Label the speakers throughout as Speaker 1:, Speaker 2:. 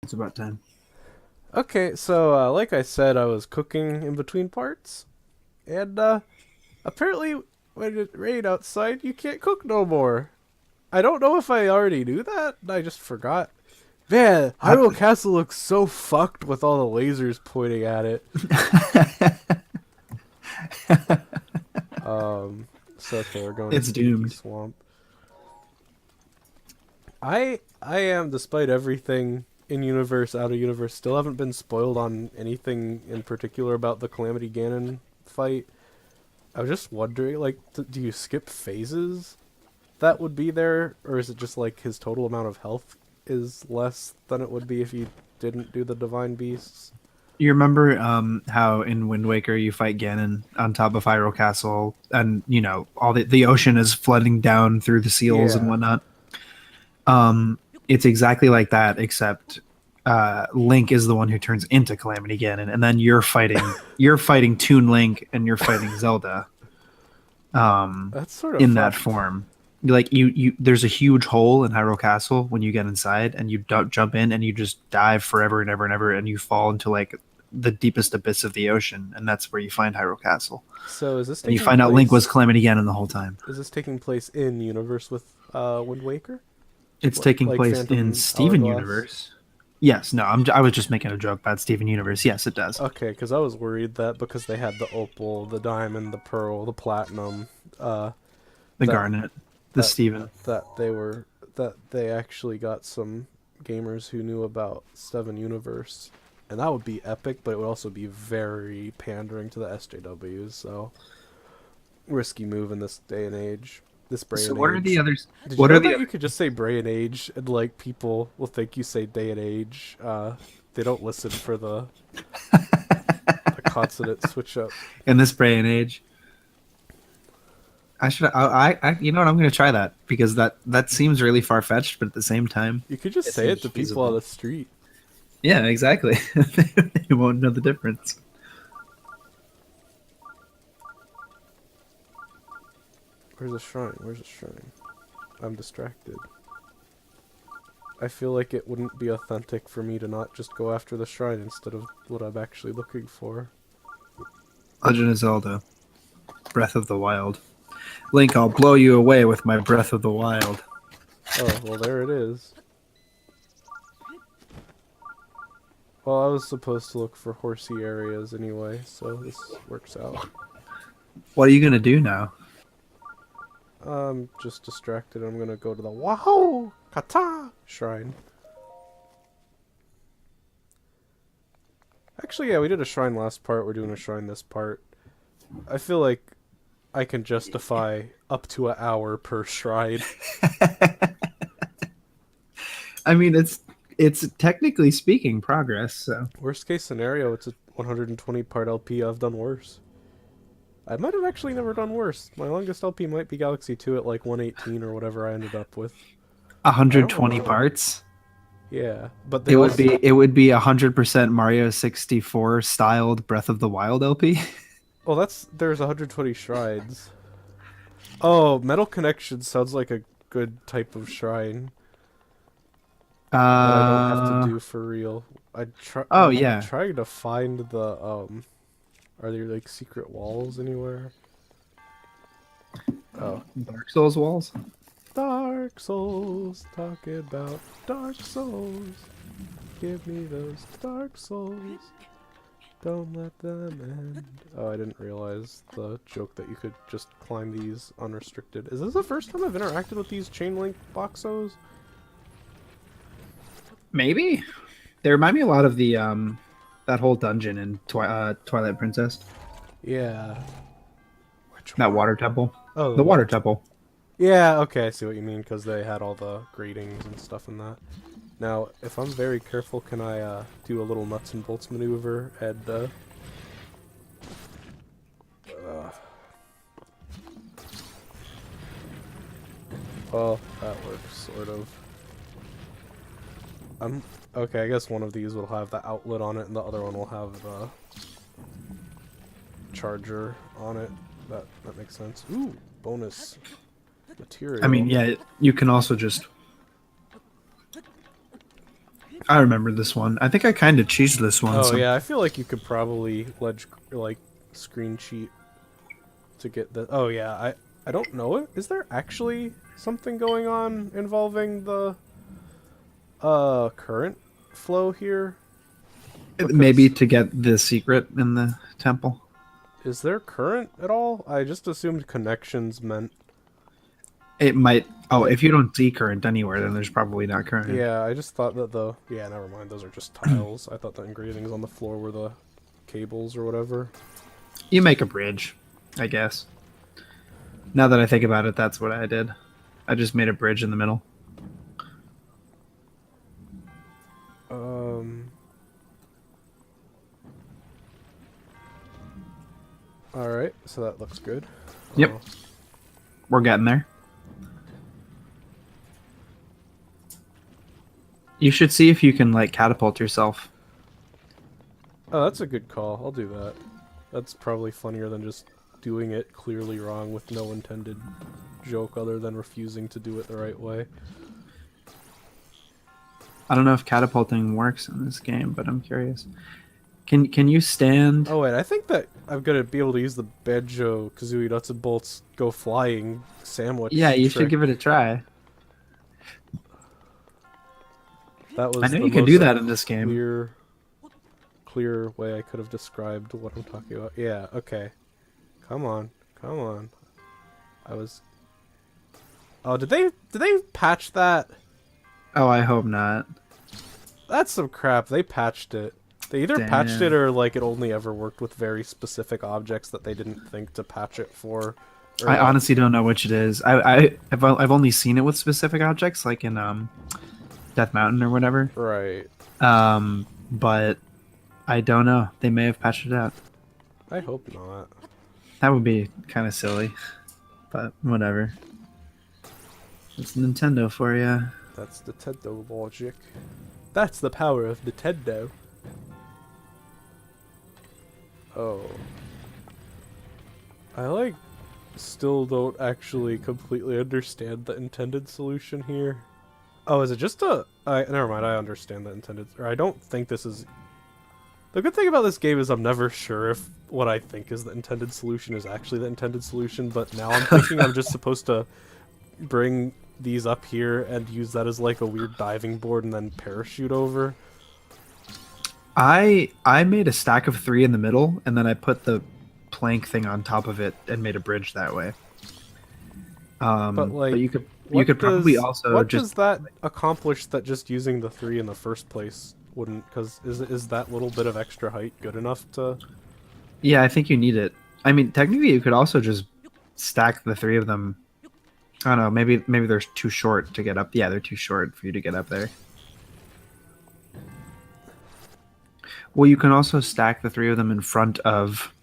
Speaker 1: It's about time.
Speaker 2: Okay, so like I said, I was cooking in between parts, and apparently when it rained outside, you can't cook no more. I don't know if I already knew that. I just forgot. Man, Hyrule
Speaker 1: Hap-
Speaker 2: Castle looks so fucked with all the lasers pointing at it. Um, so okay, we're going
Speaker 1: it's
Speaker 2: into Inky
Speaker 1: doomed.
Speaker 2: Swamp. I am, despite everything in universe, out of universe, still haven't been spoiled on anything in particular about the Calamity Ganon fight. I was just wondering, like, do you skip phases that would be there, or is it just like his total amount of health is less than it would be if you didn't do the Divine Beasts?
Speaker 1: You remember how in Wind Waker you fight Ganon on top of Hyrule Castle, and all the ocean is flooding down through the seals and
Speaker 2: Yeah.
Speaker 1: whatnot. It's exactly like that, except Link is the one who turns into Calamity Ganon, and then you're fighting Toon Link, and you're fighting Zelda
Speaker 2: That's sort of
Speaker 1: in that
Speaker 2: fucked.
Speaker 1: form. Like you there's a huge hole in Hyrule Castle when you get inside, and you don't jump in, and you just dive forever and ever and ever, and you fall into like the deepest abyss of the ocean, and that's where you find Hyrule Castle.
Speaker 2: So is this
Speaker 1: And you
Speaker 2: taking
Speaker 1: find out Link was
Speaker 2: place?
Speaker 1: Calamity Ganon the whole time.
Speaker 2: Is this taking place in universe with Wind Waker?
Speaker 1: It's taking
Speaker 2: Like
Speaker 1: place in
Speaker 2: Phantom
Speaker 1: Steven
Speaker 2: Hourglass?
Speaker 1: Universe. Yes, no, I was just making a joke about Steven Universe. Yes, it does.
Speaker 2: Okay, because I was worried that because they had the opal, the diamond, the pearl, the platinum, uh,
Speaker 1: The
Speaker 2: that
Speaker 1: Garnet, the
Speaker 2: that
Speaker 1: Steven.
Speaker 2: that they actually got some gamers who knew about Seven Universe, and that would be epic. But it would also be very pandering to the SJWs. So risky move in this day and age, this Bray
Speaker 1: So
Speaker 2: and
Speaker 1: what are the
Speaker 2: age.
Speaker 1: others?
Speaker 2: Did you
Speaker 1: What are
Speaker 2: know
Speaker 1: the
Speaker 2: that you
Speaker 1: other?
Speaker 2: could just say Bray and age and like people will think you say day and age? They don't listen for the consonant switch up.
Speaker 1: In this day and age? I should. You know what? I'm going to try that because that seems really far fetched, but at the same time,
Speaker 2: You could just
Speaker 1: it
Speaker 2: say it
Speaker 1: seems
Speaker 2: to people on
Speaker 1: feasible.
Speaker 2: the street.
Speaker 1: Yeah, exactly. They won't know the difference.
Speaker 2: Where's the shrine? Where's the shrine? I'm distracted. I feel like it wouldn't be authentic for me to not just go after the shrine instead of what I'm actually looking for.
Speaker 1: Legend of Zelda: Breath of the Wild. Link, I'll blow you away with my Breath of the Wild.
Speaker 2: Oh, well, there it is. Well, I was supposed to look for horsey areas anyway, so this works out.
Speaker 1: What are you going to do now?
Speaker 2: I'm just distracted. I'm gonna go to the Wahoo Kata shrine. Actually, yeah, we did a shrine last part. We're doing a shrine this part. I feel like I can justify up to an hour per shrine.
Speaker 1: I mean, it's technically speaking progress. So
Speaker 2: Worst case scenario, it's a 120 part LP. I've done worse. I might have actually never done worse. My longest LP might be Galaxy 2 at like 118 or whatever I ended up with. I don't
Speaker 1: 120
Speaker 2: remember.
Speaker 1: parts.
Speaker 2: Yeah, but they
Speaker 1: It would
Speaker 2: also.
Speaker 1: be it would be 100% Mario 64 styled Breath of the Wild LP.
Speaker 2: Well, there's 120 shrines. Oh, Metal Connection sounds like a good type of shrine that I don't have to
Speaker 1: Uh
Speaker 2: do for real.
Speaker 1: oh
Speaker 2: I'm
Speaker 1: yeah.
Speaker 2: trying to find the Are there like secret walls anywhere? Oh,
Speaker 1: Dark Souls walls.
Speaker 2: Dark Souls, talking about Dark Souls. Give me those Dark Souls. Don't let them end. Oh, I didn't realize the joke that you could just climb these unrestricted. Is this the first time I've interacted with these chain link boxos?
Speaker 1: Maybe. They remind me a lot of the that whole dungeon in Twilight Princess.
Speaker 2: Yeah. Which
Speaker 1: That
Speaker 2: one?
Speaker 1: water temple.
Speaker 2: Oh, the
Speaker 1: The water
Speaker 2: water.
Speaker 1: temple.
Speaker 2: Yeah, okay, I see what you mean, because they had all the gratings and stuff in that. Now, if I'm very careful, can I do a little nuts and bolts maneuver and uh, well, that works sort of. I'm okay. I guess one of these will have the outlet on it, and the other one will have the charger on it. That makes sense. Ooh, bonus
Speaker 1: I mean,
Speaker 2: material.
Speaker 1: yeah, you can also just I remember this one. I think I kind of cheesed this one.
Speaker 2: Oh yeah, I feel like you could probably like screen cheat to get the. Oh yeah, I don't know it. Is there actually something going on involving the current flow here?
Speaker 1: Maybe to get the secret in the temple.
Speaker 2: Is there current at all? I just assumed connections meant.
Speaker 1: It might. Oh, if you don't see current anywhere, then there's probably not current.
Speaker 2: Yeah, I just thought that the. Yeah, never mind. Those are just tiles. I thought the engravings on the floor were the cables or whatever.
Speaker 1: You make a bridge, I guess. Now that I think about it, that's what I did. I just made a bridge in the middle.
Speaker 2: Alright, so that looks good.
Speaker 1: Yep. We're getting there. You should see if you can, like, catapult yourself.
Speaker 2: Oh, that's a good call. I'll do that. That's probably funnier than just doing it clearly wrong with no intended joke other than refusing to do it the right way.
Speaker 1: I don't know if catapulting works in this game, but I'm curious. Can you stand?
Speaker 2: Oh wait, I think that I'm gonna be able to use the Banjo Kazooie Nuts and Bolts go flying sandwich.
Speaker 1: Yeah, you should
Speaker 2: trick.
Speaker 1: give it a try.
Speaker 2: That was
Speaker 1: I know
Speaker 2: the
Speaker 1: you can
Speaker 2: most
Speaker 1: do that in this game.
Speaker 2: clear way I could have described what I'm talking about. Yeah, okay. Come on. Come on. I was. Oh, did they patch that?
Speaker 1: Oh, I hope not.
Speaker 2: That's some crap. They patched it. They either patched it
Speaker 1: Damn.
Speaker 2: or like it only ever worked with very specific objects that they didn't think to patch it for. Or
Speaker 1: I honestly don't know which it is. I've only seen it with specific objects, like in Death Mountain or whatever.
Speaker 2: Right.
Speaker 1: But I don't know. They may have patched it out.
Speaker 2: I hope not.
Speaker 1: That would be kind of silly, but whatever. It's Nintendo for you.
Speaker 2: That's Nintendo logic. That's the power of Nintendo. Oh. I still don't actually completely understand the intended solution here. Oh, is it just never mind, I understand the intended, or I don't think this is. The good thing about this game is I'm never sure if what I think is the intended solution is actually the intended solution, but now I'm thinking I'm just supposed to bring these up here and use that as like a weird diving board and then parachute over.
Speaker 1: I made a stack of 3 in the middle, and then I put the plank thing on top of it and made a bridge that way. But you could probably also
Speaker 2: what
Speaker 1: just
Speaker 2: does that accomplish that just using the 3 in the first place wouldn't? Because is that little bit of extra height good enough to?
Speaker 1: Yeah, I think you need it. I mean, technically, you could also just stack the 3 of them. I don't know. Maybe they're too short to get up. Yeah, they're too short for you to get up there. Well, you can also stack the 3 of them in front of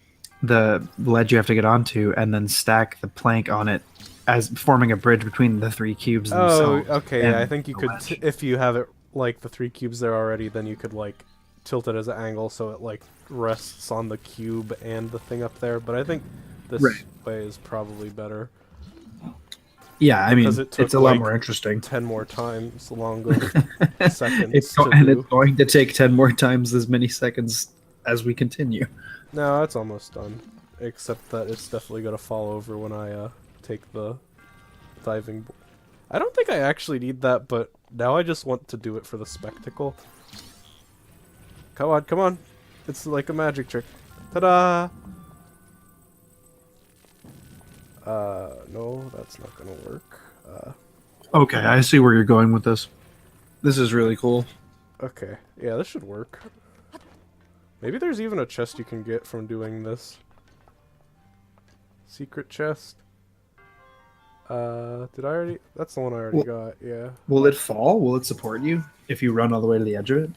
Speaker 1: the ledge you have to get onto, and then stack the plank on it, as forming a bridge between the 3 cubes
Speaker 2: Oh,
Speaker 1: themselves.
Speaker 2: okay.
Speaker 1: and
Speaker 2: Yeah, I think you
Speaker 1: the
Speaker 2: could,
Speaker 1: ledge.
Speaker 2: if you have it like the 3 cubes there already, then you could like tilt it as an angle so it like rests on the cube and the thing up there. But I think this
Speaker 1: Right.
Speaker 2: way is probably better.
Speaker 1: Yeah, I mean,
Speaker 2: Because it took,
Speaker 1: it's a lot
Speaker 2: like,
Speaker 1: more interesting.
Speaker 2: 10 more times longer seconds
Speaker 1: It's
Speaker 2: to
Speaker 1: and
Speaker 2: do.
Speaker 1: it's going to take 10 more times as many seconds as we continue.
Speaker 2: No, it's almost done. Except that it's definitely gonna fall over when I take the diving board. I don't think I actually need that, but now I just want to do it for the spectacle. Come on, come on. It's like a magic trick. Ta-da! No, that's not gonna work.
Speaker 1: Okay, I see where you're going with this. This is really cool.
Speaker 2: Okay. Yeah, this should work. Maybe there's even a chest you can get from doing this. Secret chest. Did I already? That's the one I already got, yeah.
Speaker 1: Will it fall? Will it support you if you run all the way to the edge of it?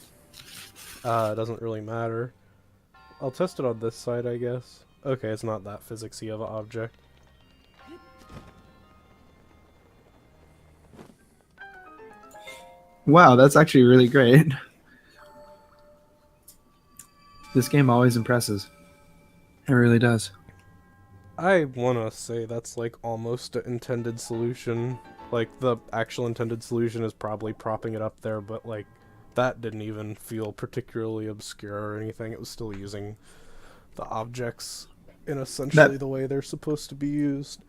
Speaker 2: It doesn't really matter. I'll test it on this side, I guess. Okay, it's not that physicsy of an object.
Speaker 1: Wow, that's actually really great. This game always impresses. It really does.
Speaker 2: I wanna say that's like almost an intended solution. Like the actual intended solution is probably propping it up there, but like that didn't even feel particularly obscure or anything. It was still using the objects in essentially
Speaker 1: That
Speaker 2: the way they're supposed to be used.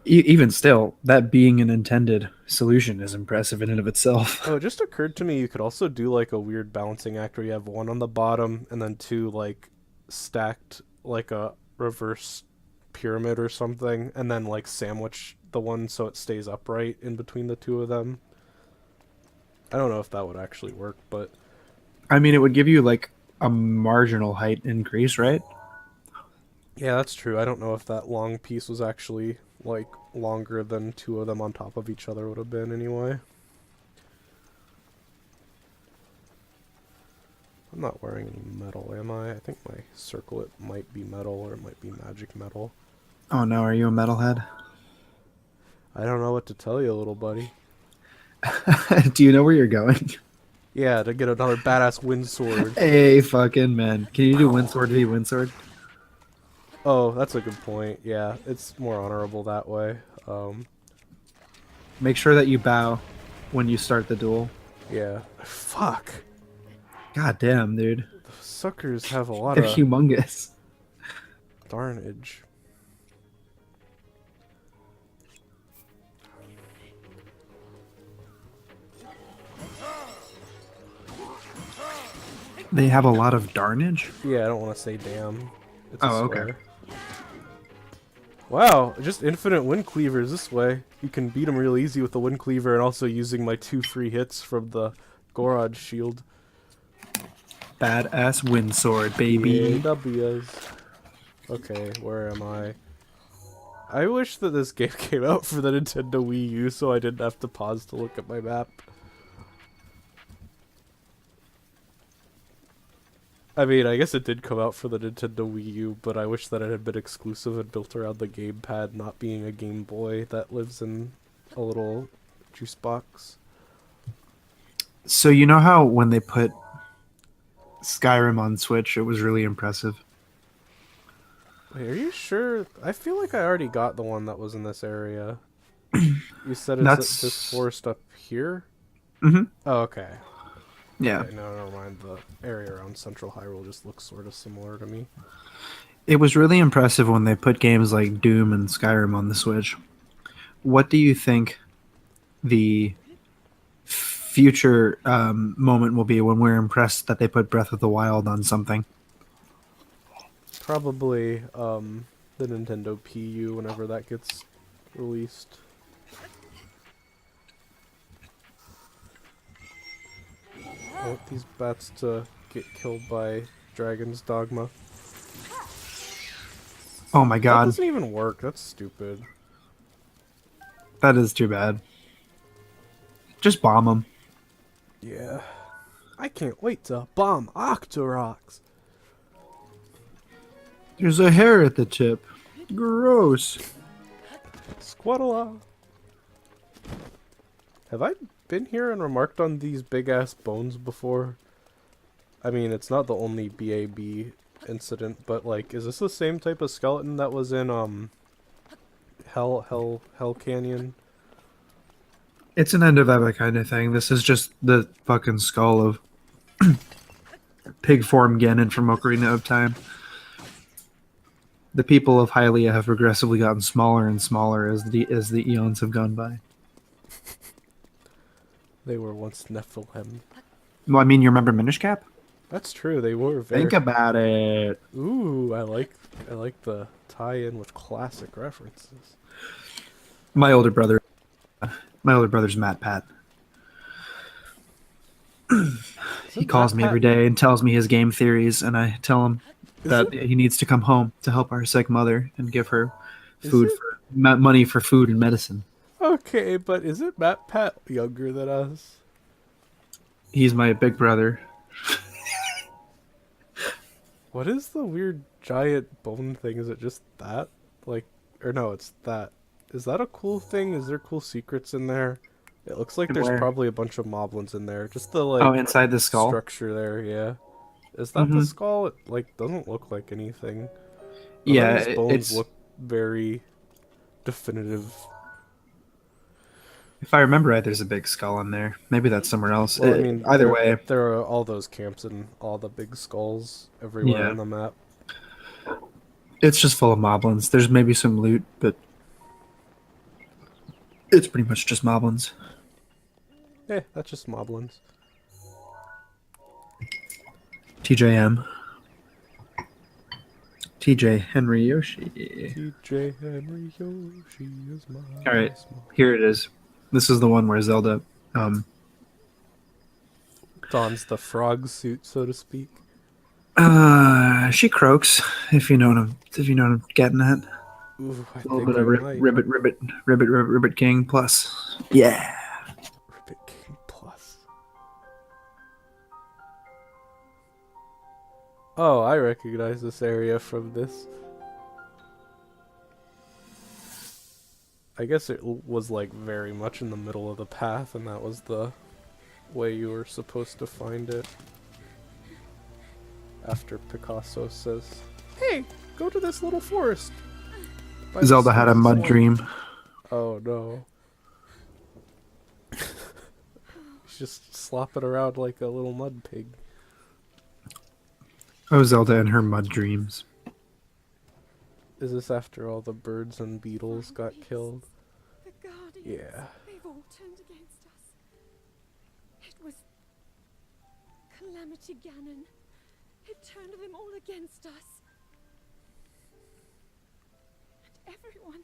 Speaker 1: even still, that being an intended solution is impressive in and of itself.
Speaker 2: Oh, it just occurred to me you could also do like a weird balancing act where you have one on the bottom and then two like stacked like a reverse pyramid or something, and then like sandwich the one so it stays upright in between the two of them. I don't know if that would actually work, but
Speaker 1: I mean, it would give you like a marginal height increase, right?
Speaker 2: yeah, that's true. I don't know if that long piece was actually like longer than two of them on top of each other would have been anyway. I'm not wearing any metal, am I? I think my circlet might be metal or it might be magic metal.
Speaker 1: Oh no, are you a metalhead?
Speaker 2: I don't know what to tell you, little buddy.
Speaker 1: Do you know where you're going?
Speaker 2: Yeah, to get another badass wind sword.
Speaker 1: Hey, fucking man. Can you do Windsword v Windsword?
Speaker 2: Oh, that's a good point. Yeah, it's more honorable that way.
Speaker 1: Make sure that you bow when you start the duel.
Speaker 2: Yeah. Fuck.
Speaker 1: God damn, dude.
Speaker 2: The suckers have a lot
Speaker 1: They're
Speaker 2: of
Speaker 1: humongous.
Speaker 2: darnage.
Speaker 1: They have a lot of darnage?
Speaker 2: Yeah, I don't want to say damn. It's a
Speaker 1: Oh, okay.
Speaker 2: swear. Wow, just infinite wind cleavers this way. You can beat them real easy with the wind cleaver and also using my 2 free hits from the Gorod shield.
Speaker 1: Badass Windsword,
Speaker 2: Yeah,
Speaker 1: baby.
Speaker 2: W's. Okay, where am I? I wish that this game came out for the Nintendo Wii U so I didn't have to pause to look at my map. I mean, I guess it did come out for the Nintendo Wii U, but I wish that it had been exclusive and built around the gamepad, not being a Game Boy that lives in a little juice box.
Speaker 1: So you know how when they put Skyrim on Switch, it was really impressive?
Speaker 2: Wait, are you sure? I feel like I already got the one that was in this area. You said it's
Speaker 1: That's...
Speaker 2: this forest up here?
Speaker 1: Mhm.
Speaker 2: Oh, okay.
Speaker 1: Yeah.
Speaker 2: Okay, no, never mind. The area around Central Hyrule just looks sort of similar to me.
Speaker 1: It was really impressive when they put games like Doom and Skyrim on the Switch. What do you think the future moment will be when we're impressed that they put Breath of the Wild on something?
Speaker 2: Probably the Nintendo PU whenever that gets released. I want these bats to get killed by Dragon's Dogma.
Speaker 1: Oh my
Speaker 2: That
Speaker 1: god,
Speaker 2: doesn't even work. That's stupid.
Speaker 1: that is too bad. Just bomb them.
Speaker 2: Yeah. I can't wait to bomb Octoroks.
Speaker 1: There's a hair at the tip. Gross.
Speaker 2: Squaddle. Have I been here and remarked on these big ass bones before? I mean, it's not the only BAB incident, but like, is this the same type of skeleton that was in Hell Canyon?
Speaker 1: It's an end of epic kind of thing. This is just the fucking skull of pig form Ganon from Ocarina of Time. The people of Hylia have progressively gotten smaller and smaller as the eons have gone by.
Speaker 2: They were once Nephilim.
Speaker 1: Well, I mean, you remember Minish Cap?
Speaker 2: That's true. They were very.
Speaker 1: Think about it.
Speaker 2: Ooh, I like the tie-in with classic references.
Speaker 1: My older brother's Matt Pat. He calls me every day and tells me his game theories, and I tell him that he needs to come home to help our sick mother and give her food money for food and medicine.
Speaker 2: Okay, but is it Matt Pat younger than us?
Speaker 1: He's my big brother.
Speaker 2: What is the weird giant bone thing? Is it just that? Like, or no, it's that. Is that a cool thing? Is there cool secrets in there? It looks like there's
Speaker 1: Where?
Speaker 2: probably a bunch of moblins in there. Just the like
Speaker 1: Oh, inside the skull?
Speaker 2: structure there, yeah. Is that the skull? It like doesn't look like anything. None
Speaker 1: Yeah,
Speaker 2: of these bones
Speaker 1: it's
Speaker 2: look very definitive.
Speaker 1: If I remember right, there's a big skull in there. Maybe that's somewhere else.
Speaker 2: Well, I mean,
Speaker 1: Either way,
Speaker 2: there are all those camps and all the big skulls everywhere
Speaker 1: yeah,
Speaker 2: on the map.
Speaker 1: it's just full of moblins. There's maybe some loot, but it's pretty much just moblins.
Speaker 2: That's just moblins.
Speaker 1: TJM. TJ Henry Yoshi.
Speaker 2: TJ Henry Yoshi is my.
Speaker 1: All right, here it is. This is the one where Zelda
Speaker 2: Dons the frog suit, so to speak.
Speaker 1: she croaks, if you know what I'm getting at.
Speaker 2: Ooh, I
Speaker 1: A little
Speaker 2: think
Speaker 1: bit of
Speaker 2: I might.
Speaker 1: Ribbit King plus. Yeah.
Speaker 2: Ribbit King Plus. Oh, I recognize this area from this. I guess it was like very much in the middle of the path, and that was the way you were supposed to find it. After Picasso says, "Hey, go to this little forest." by the
Speaker 1: Zelda had a
Speaker 2: Snowy
Speaker 1: mud
Speaker 2: Swamp."
Speaker 1: dream.
Speaker 2: Oh no. She's just slopping around like a little mud pig.
Speaker 1: Oh, Zelda and her mud dreams.
Speaker 2: Is this after all the birds and beetles got killed?
Speaker 3: The Guardians.
Speaker 2: Yeah.
Speaker 3: They've all turned against us. It was Calamity Ganon. It turned them all against us. And everyone,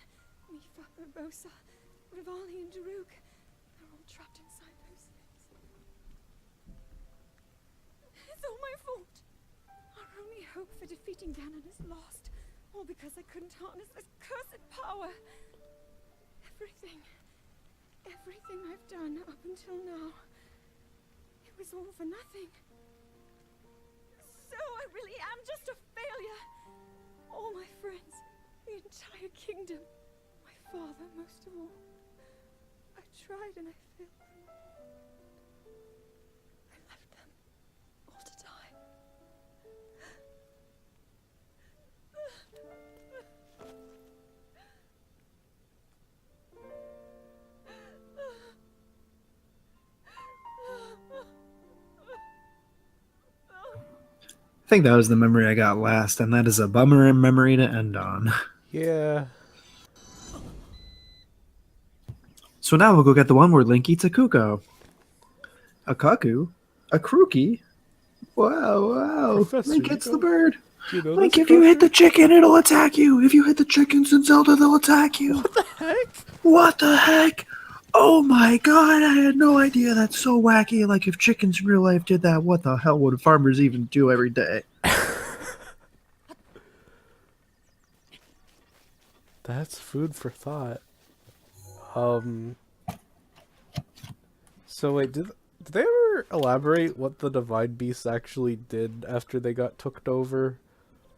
Speaker 3: Mifa, Urbosa, Rivali and Daruk, they're all trapped inside those things. It's all my fault. Our only hope for defeating Ganon is lost. All because I couldn't harness this cursed power. Everything I've done up until now, it was all for nothing. So I really am just a failure. All my friends, the entire kingdom, my father most of all. I tried and I failed them. I left them all to die.
Speaker 1: I think that was the memory I got last, and that is a bummer memory to end on.
Speaker 2: Yeah.
Speaker 1: So now we'll go get the one where Link eats a Kuko. A Kaku? A Kruki? Wow.
Speaker 2: Professor,
Speaker 1: Link
Speaker 2: you
Speaker 1: gets the
Speaker 2: don't-
Speaker 1: bird.
Speaker 2: Do you know
Speaker 1: Link,
Speaker 2: this,
Speaker 1: if you hit the
Speaker 2: Crusher?
Speaker 1: chicken, it'll attack you. If you hit the chickens in Zelda, they'll attack you.
Speaker 2: What the heck?
Speaker 1: What the heck? Oh my god, I had no idea. That's so wacky. Like, if chickens in real life did that, what the hell would farmers even do every day?
Speaker 2: That's food for thought. So wait, did they ever elaborate what the Divine Beasts actually did after they got took over?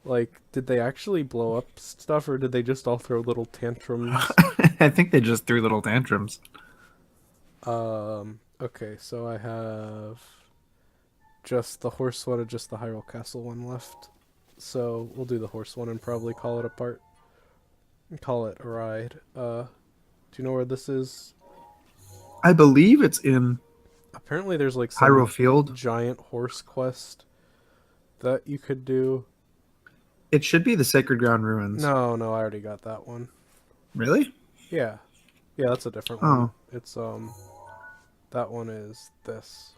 Speaker 2: Like, did they actually blow up stuff, or did they just all throw little tantrums?
Speaker 1: I think they just threw little tantrums.
Speaker 2: Okay, so I have just the horse one and just the Hyrule Castle one left. So we'll do the horse one and probably call it a part. Call it a ride. Do you know where this is?
Speaker 1: I believe it's in
Speaker 2: Apparently there's like some
Speaker 1: Hyrule Field.
Speaker 2: giant horse quest that you could do.
Speaker 1: It should be the Sacred Ground Ruins.
Speaker 2: No, I already got that one.
Speaker 1: Really?
Speaker 2: Yeah. Yeah, that's a different
Speaker 1: Oh.
Speaker 2: one. It's that one is this.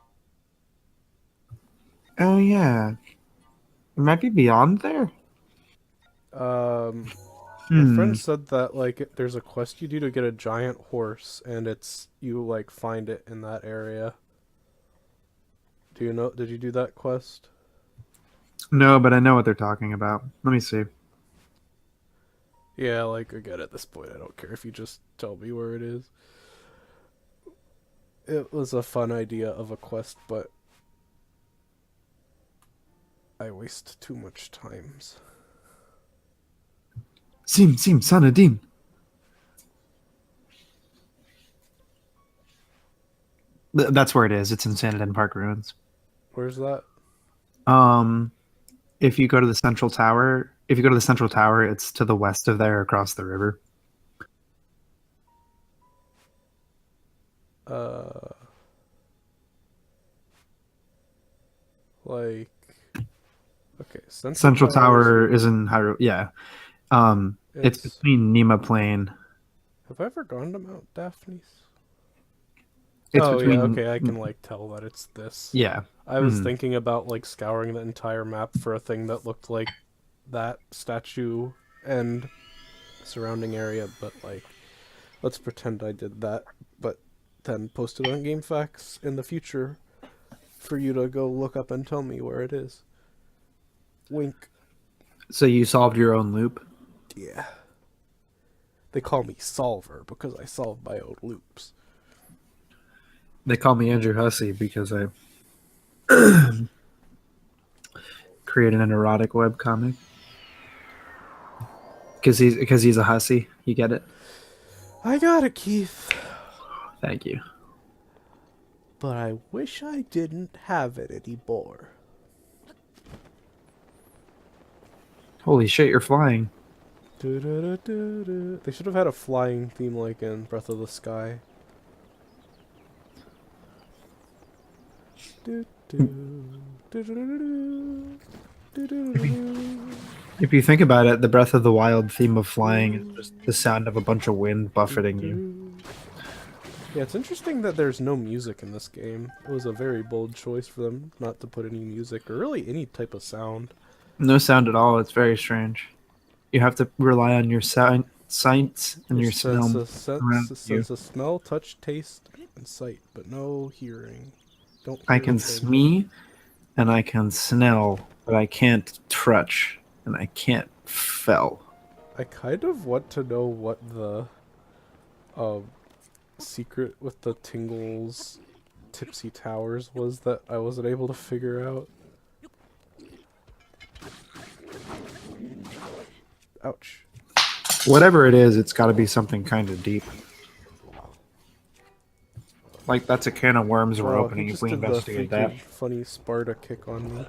Speaker 1: Oh, yeah. It might be beyond there.
Speaker 2: My friend said that like there's a quest you do to get a giant horse, and it's you like find it in that area. Do you know? Did you do that quest?
Speaker 1: No, but I know what they're talking about. Let me see.
Speaker 2: Yeah, like again at this point, I don't care if you just tell me where it is. It was a fun idea of a quest, but I waste too much times.
Speaker 1: Sim, Sanadin. That's where it is. It's in Sanadin Park Ruins.
Speaker 2: Where's that?
Speaker 1: If you go to the central tower, it's to the west of there, across the river.
Speaker 2: Uh, like, okay,
Speaker 1: Central
Speaker 2: Tower is
Speaker 1: Tower
Speaker 2: here.
Speaker 1: is in Hyrule. Yeah. It's
Speaker 2: It's.
Speaker 1: between Nima Plain.
Speaker 2: Have I ever gone to Mount Daphne's?
Speaker 1: It's
Speaker 2: Oh yeah,
Speaker 1: between.
Speaker 2: okay, I can like tell that it's this.
Speaker 1: Yeah.
Speaker 2: I was
Speaker 1: Mhm.
Speaker 2: thinking about like scouring the entire map for a thing that looked like that statue and surrounding area, but like let's pretend I did that, but then post it on GameFAQs in the future for you to go look up and tell me where it is. Wink.
Speaker 1: So you solved your own loop.
Speaker 2: Yeah. They call me Solver because I solve my own loops.
Speaker 1: They call me Andrew Hussey because I created an erotic webcomic. Because he's a hussy. You get it?
Speaker 2: I got it, Keith.
Speaker 1: Thank you.
Speaker 2: But I wish I didn't have it anymore.
Speaker 1: Holy shit, you're flying.
Speaker 2: They should have had a flying theme like in Breath of the Sky.
Speaker 1: If you think about it, the Breath of the Wild theme of flying is just the sound of a bunch of wind buffeting you.
Speaker 2: Yeah, it's interesting that there's no music in this game. It was a very bold choice for them not to put any music or really any type of sound.
Speaker 1: No sound at all. It's very strange. You have to rely on your sights and your smell around you.
Speaker 2: Sense of smell, touch, taste, and sight, but no hearing. Don't hear
Speaker 1: I can
Speaker 2: anything.
Speaker 1: smee and I can smell, but I can't touch and I can't feel.
Speaker 2: I kind of want to know what the secret with the Tingles Tipsy Towers was that I wasn't able to figure out. Ouch.
Speaker 1: Whatever it is, it's got to be something kind of deep. Like that's a can of worms we're
Speaker 2: Oh,
Speaker 1: opening
Speaker 2: he
Speaker 1: if
Speaker 2: just
Speaker 1: we
Speaker 2: did the
Speaker 1: investigate that.
Speaker 2: freaking funny Sparta kick on me.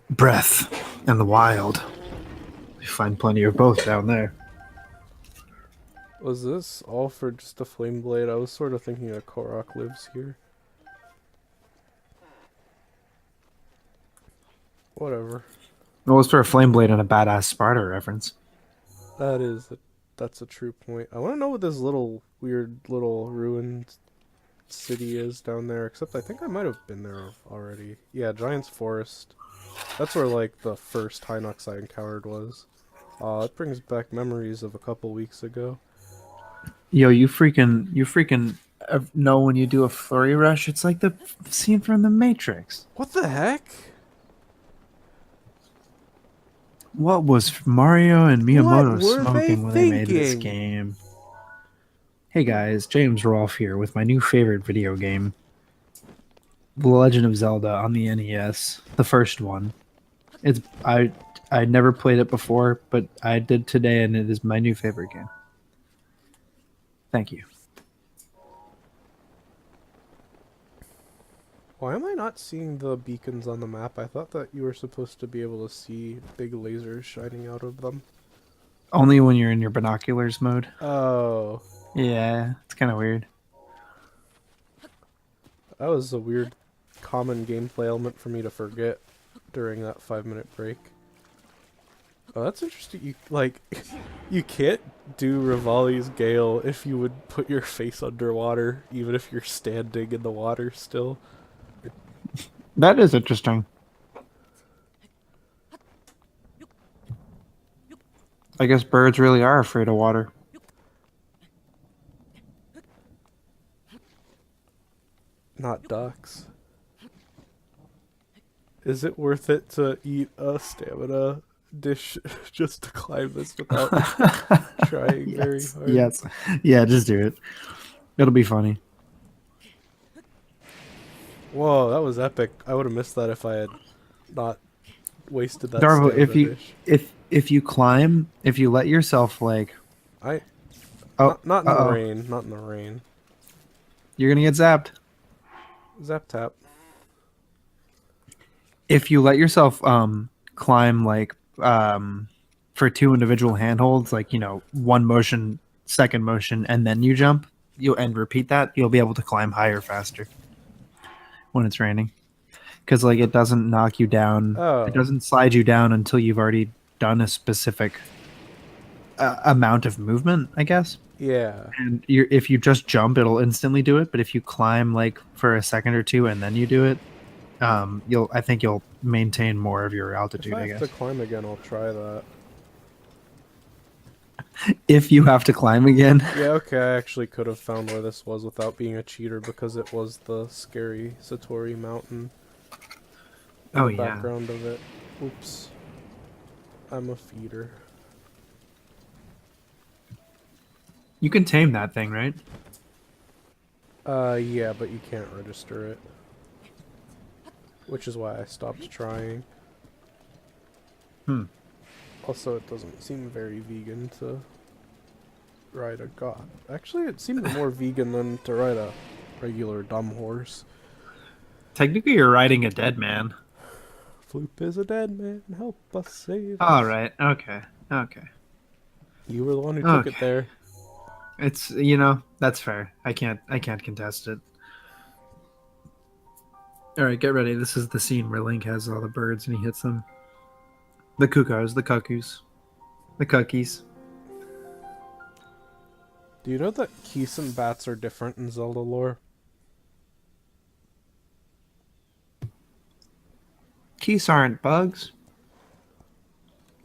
Speaker 1: Breath and the wild. You find plenty of both down there.
Speaker 2: Was this all for just a flame blade? I was sort of thinking that Korok lives here. Whatever.
Speaker 1: Well, it's for a flame blade and a badass Sparta reference.
Speaker 2: That's a true point. I want to know what this little weird little ruined city is down there. Except I think I might have been there already. Yeah, Giant's Forest. That's where like the first Hinox I encountered was. It brings back memories of a couple weeks ago.
Speaker 1: Yo, you freaking know when you do a flurry rush, it's like the scene from The Matrix.
Speaker 2: What the heck?
Speaker 1: What was Mario and Miyamoto
Speaker 2: What were they
Speaker 1: smoking when they made this
Speaker 2: thinking?
Speaker 1: game? Hey guys, James Rolfe here with my new favorite video game, The Legend of Zelda on the NES, the first one. I never played it before, but I did today, and it is my new favorite game. Thank you.
Speaker 2: Why am I not seeing the beacons on the map? I thought that you were supposed to be able to see big lasers shining out of them.
Speaker 1: Only when you're in your binoculars mode.
Speaker 2: Oh,
Speaker 1: Yeah, it's kind of weird.
Speaker 2: that was a weird common gameplay element for me to forget during that 5-minute break. Oh, that's interesting. You like, you can't do Rivali's Gale if you would put your face underwater, even if you're standing in the water still.
Speaker 1: That is interesting. I guess birds really are afraid of water.
Speaker 2: Not ducks. Is it worth it to eat a stamina dish just to climb this without trying very hard?
Speaker 1: Yes. Yeah, just do it. It'll be funny.
Speaker 2: Whoa, that was epic. I would have missed that if I had not wasted that
Speaker 1: Darvo,
Speaker 2: stamina dish.
Speaker 1: if you climb, if you let yourself like
Speaker 2: I
Speaker 1: oh
Speaker 2: not in the
Speaker 1: uh-oh.
Speaker 2: rain, not in the rain.
Speaker 1: You're gonna get zapped.
Speaker 2: Zap tap.
Speaker 1: If you let yourself climb like for 2 individual handholds, like, one motion, second motion, and then you jump, and repeat that, you'll be able to climb higher faster when it's raining. Because like it doesn't knock you down,
Speaker 2: Oh.
Speaker 1: it doesn't slide you down until you've already done a specific amount of movement, I guess.
Speaker 2: Yeah.
Speaker 1: And if you just jump, it'll instantly do it. But if you climb like for a second or two and then you do it, I think you'll maintain more of your altitude.
Speaker 2: If I
Speaker 1: I
Speaker 2: have
Speaker 1: guess
Speaker 2: to climb again, I'll try that.
Speaker 1: if you have to climb again.
Speaker 2: Yeah, okay, I actually could have found where this was without being a cheater because it was the scary Satori mountain. In
Speaker 1: Oh,
Speaker 2: the
Speaker 1: yeah.
Speaker 2: background of it. Oops. I'm a feeder.
Speaker 1: You can tame that thing, right?
Speaker 2: Yeah, but you can't register it. Which is why I stopped trying.
Speaker 1: Hmm.
Speaker 2: Also, it doesn't seem very vegan to ride a god. Actually, it seemed more vegan than to ride a regular dumb horse.
Speaker 1: Technically, you're riding a dead man.
Speaker 2: Floop is a dead man, help us save us.
Speaker 1: All right. Okay.
Speaker 2: You were the one who took it
Speaker 1: Okay.
Speaker 2: there.
Speaker 1: It's that's fair. I can't contest it. All right, get ready. This is the scene where Link has all the birds and he hits them. The cuckoos, the cuckoos, the cookies.
Speaker 2: Do you know that geese and bats are different in Zelda lore?
Speaker 1: Geese aren't bugs.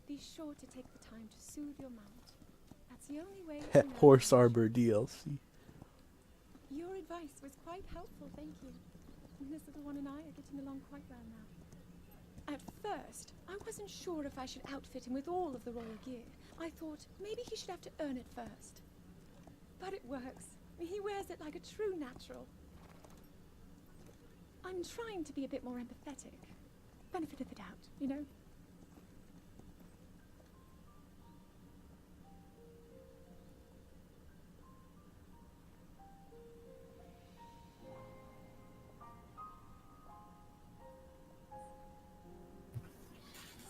Speaker 3: Be sure to take the time to soothe your mount. That's the only way to know
Speaker 2: Horse
Speaker 3: how-
Speaker 2: Arbor DLC.
Speaker 3: Your advice was quite helpful, thank you. This little one and I are getting along quite well now. At first, I wasn't sure if I should outfit him with all of the royal gear. I thought maybe he should have to earn it first. But it works. He wears it like a true natural. I'm trying to be a bit more empathetic. Benefit of the doubt, you know?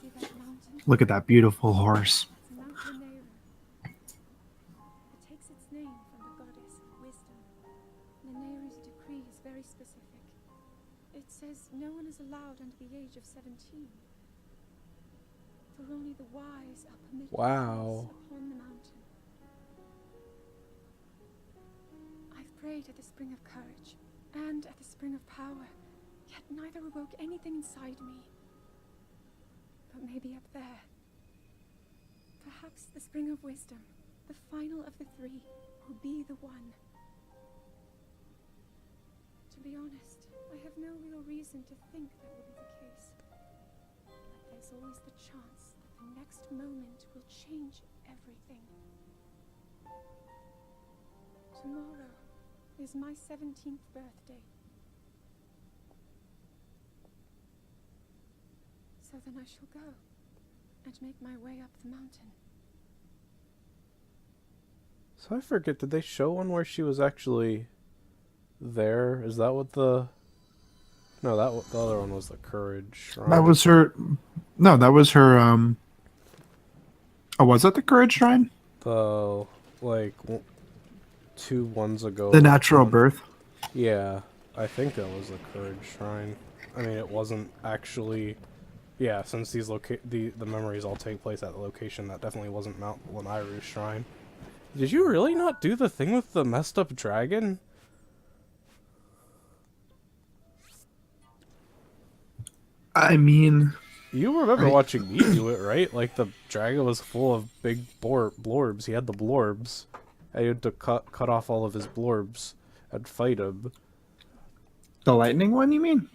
Speaker 3: See that mountain?
Speaker 1: Look at that beautiful horse.
Speaker 3: It's Mount Lanayru. It takes its name from the goddess of wisdom. Lanayru's decree is very specific. It says no one is allowed under the age of 17. For only the wise are permitted to
Speaker 2: Wow.
Speaker 3: pace upon the mountain. I've prayed at the spring of courage and at the spring of power, yet neither awoke anything inside me. But maybe up there. Perhaps the spring of wisdom, the final of the three, will be the one. To be honest, I have no real reason to think that will be the case. But there's always the chance that the next moment will change everything. Tomorrow is my 17th birthday. So then I shall go and make my way up the mountain.
Speaker 2: So I forget, did they show one where she was actually there? Is that what the... No, the other one was the Courage Shrine.
Speaker 1: That was her. No, that was her. Oh, was that the Courage Shrine?
Speaker 2: The, like, 2 ones ago.
Speaker 1: The natural birth.
Speaker 2: Yeah, I think that was the Courage Shrine. I mean, it wasn't actually... Yeah, since these the memories all take place at the location, that definitely wasn't Mount Lanayru's shrine. Did you really not do the thing with the messed up dragon?
Speaker 1: I mean,
Speaker 2: You remember
Speaker 1: Right.
Speaker 2: watching me do it, right? Like, the dragon was full of big blorbs. He had the blorbs. I had to cut off all of his blorbs and fight him.
Speaker 1: the lightning one. You mean?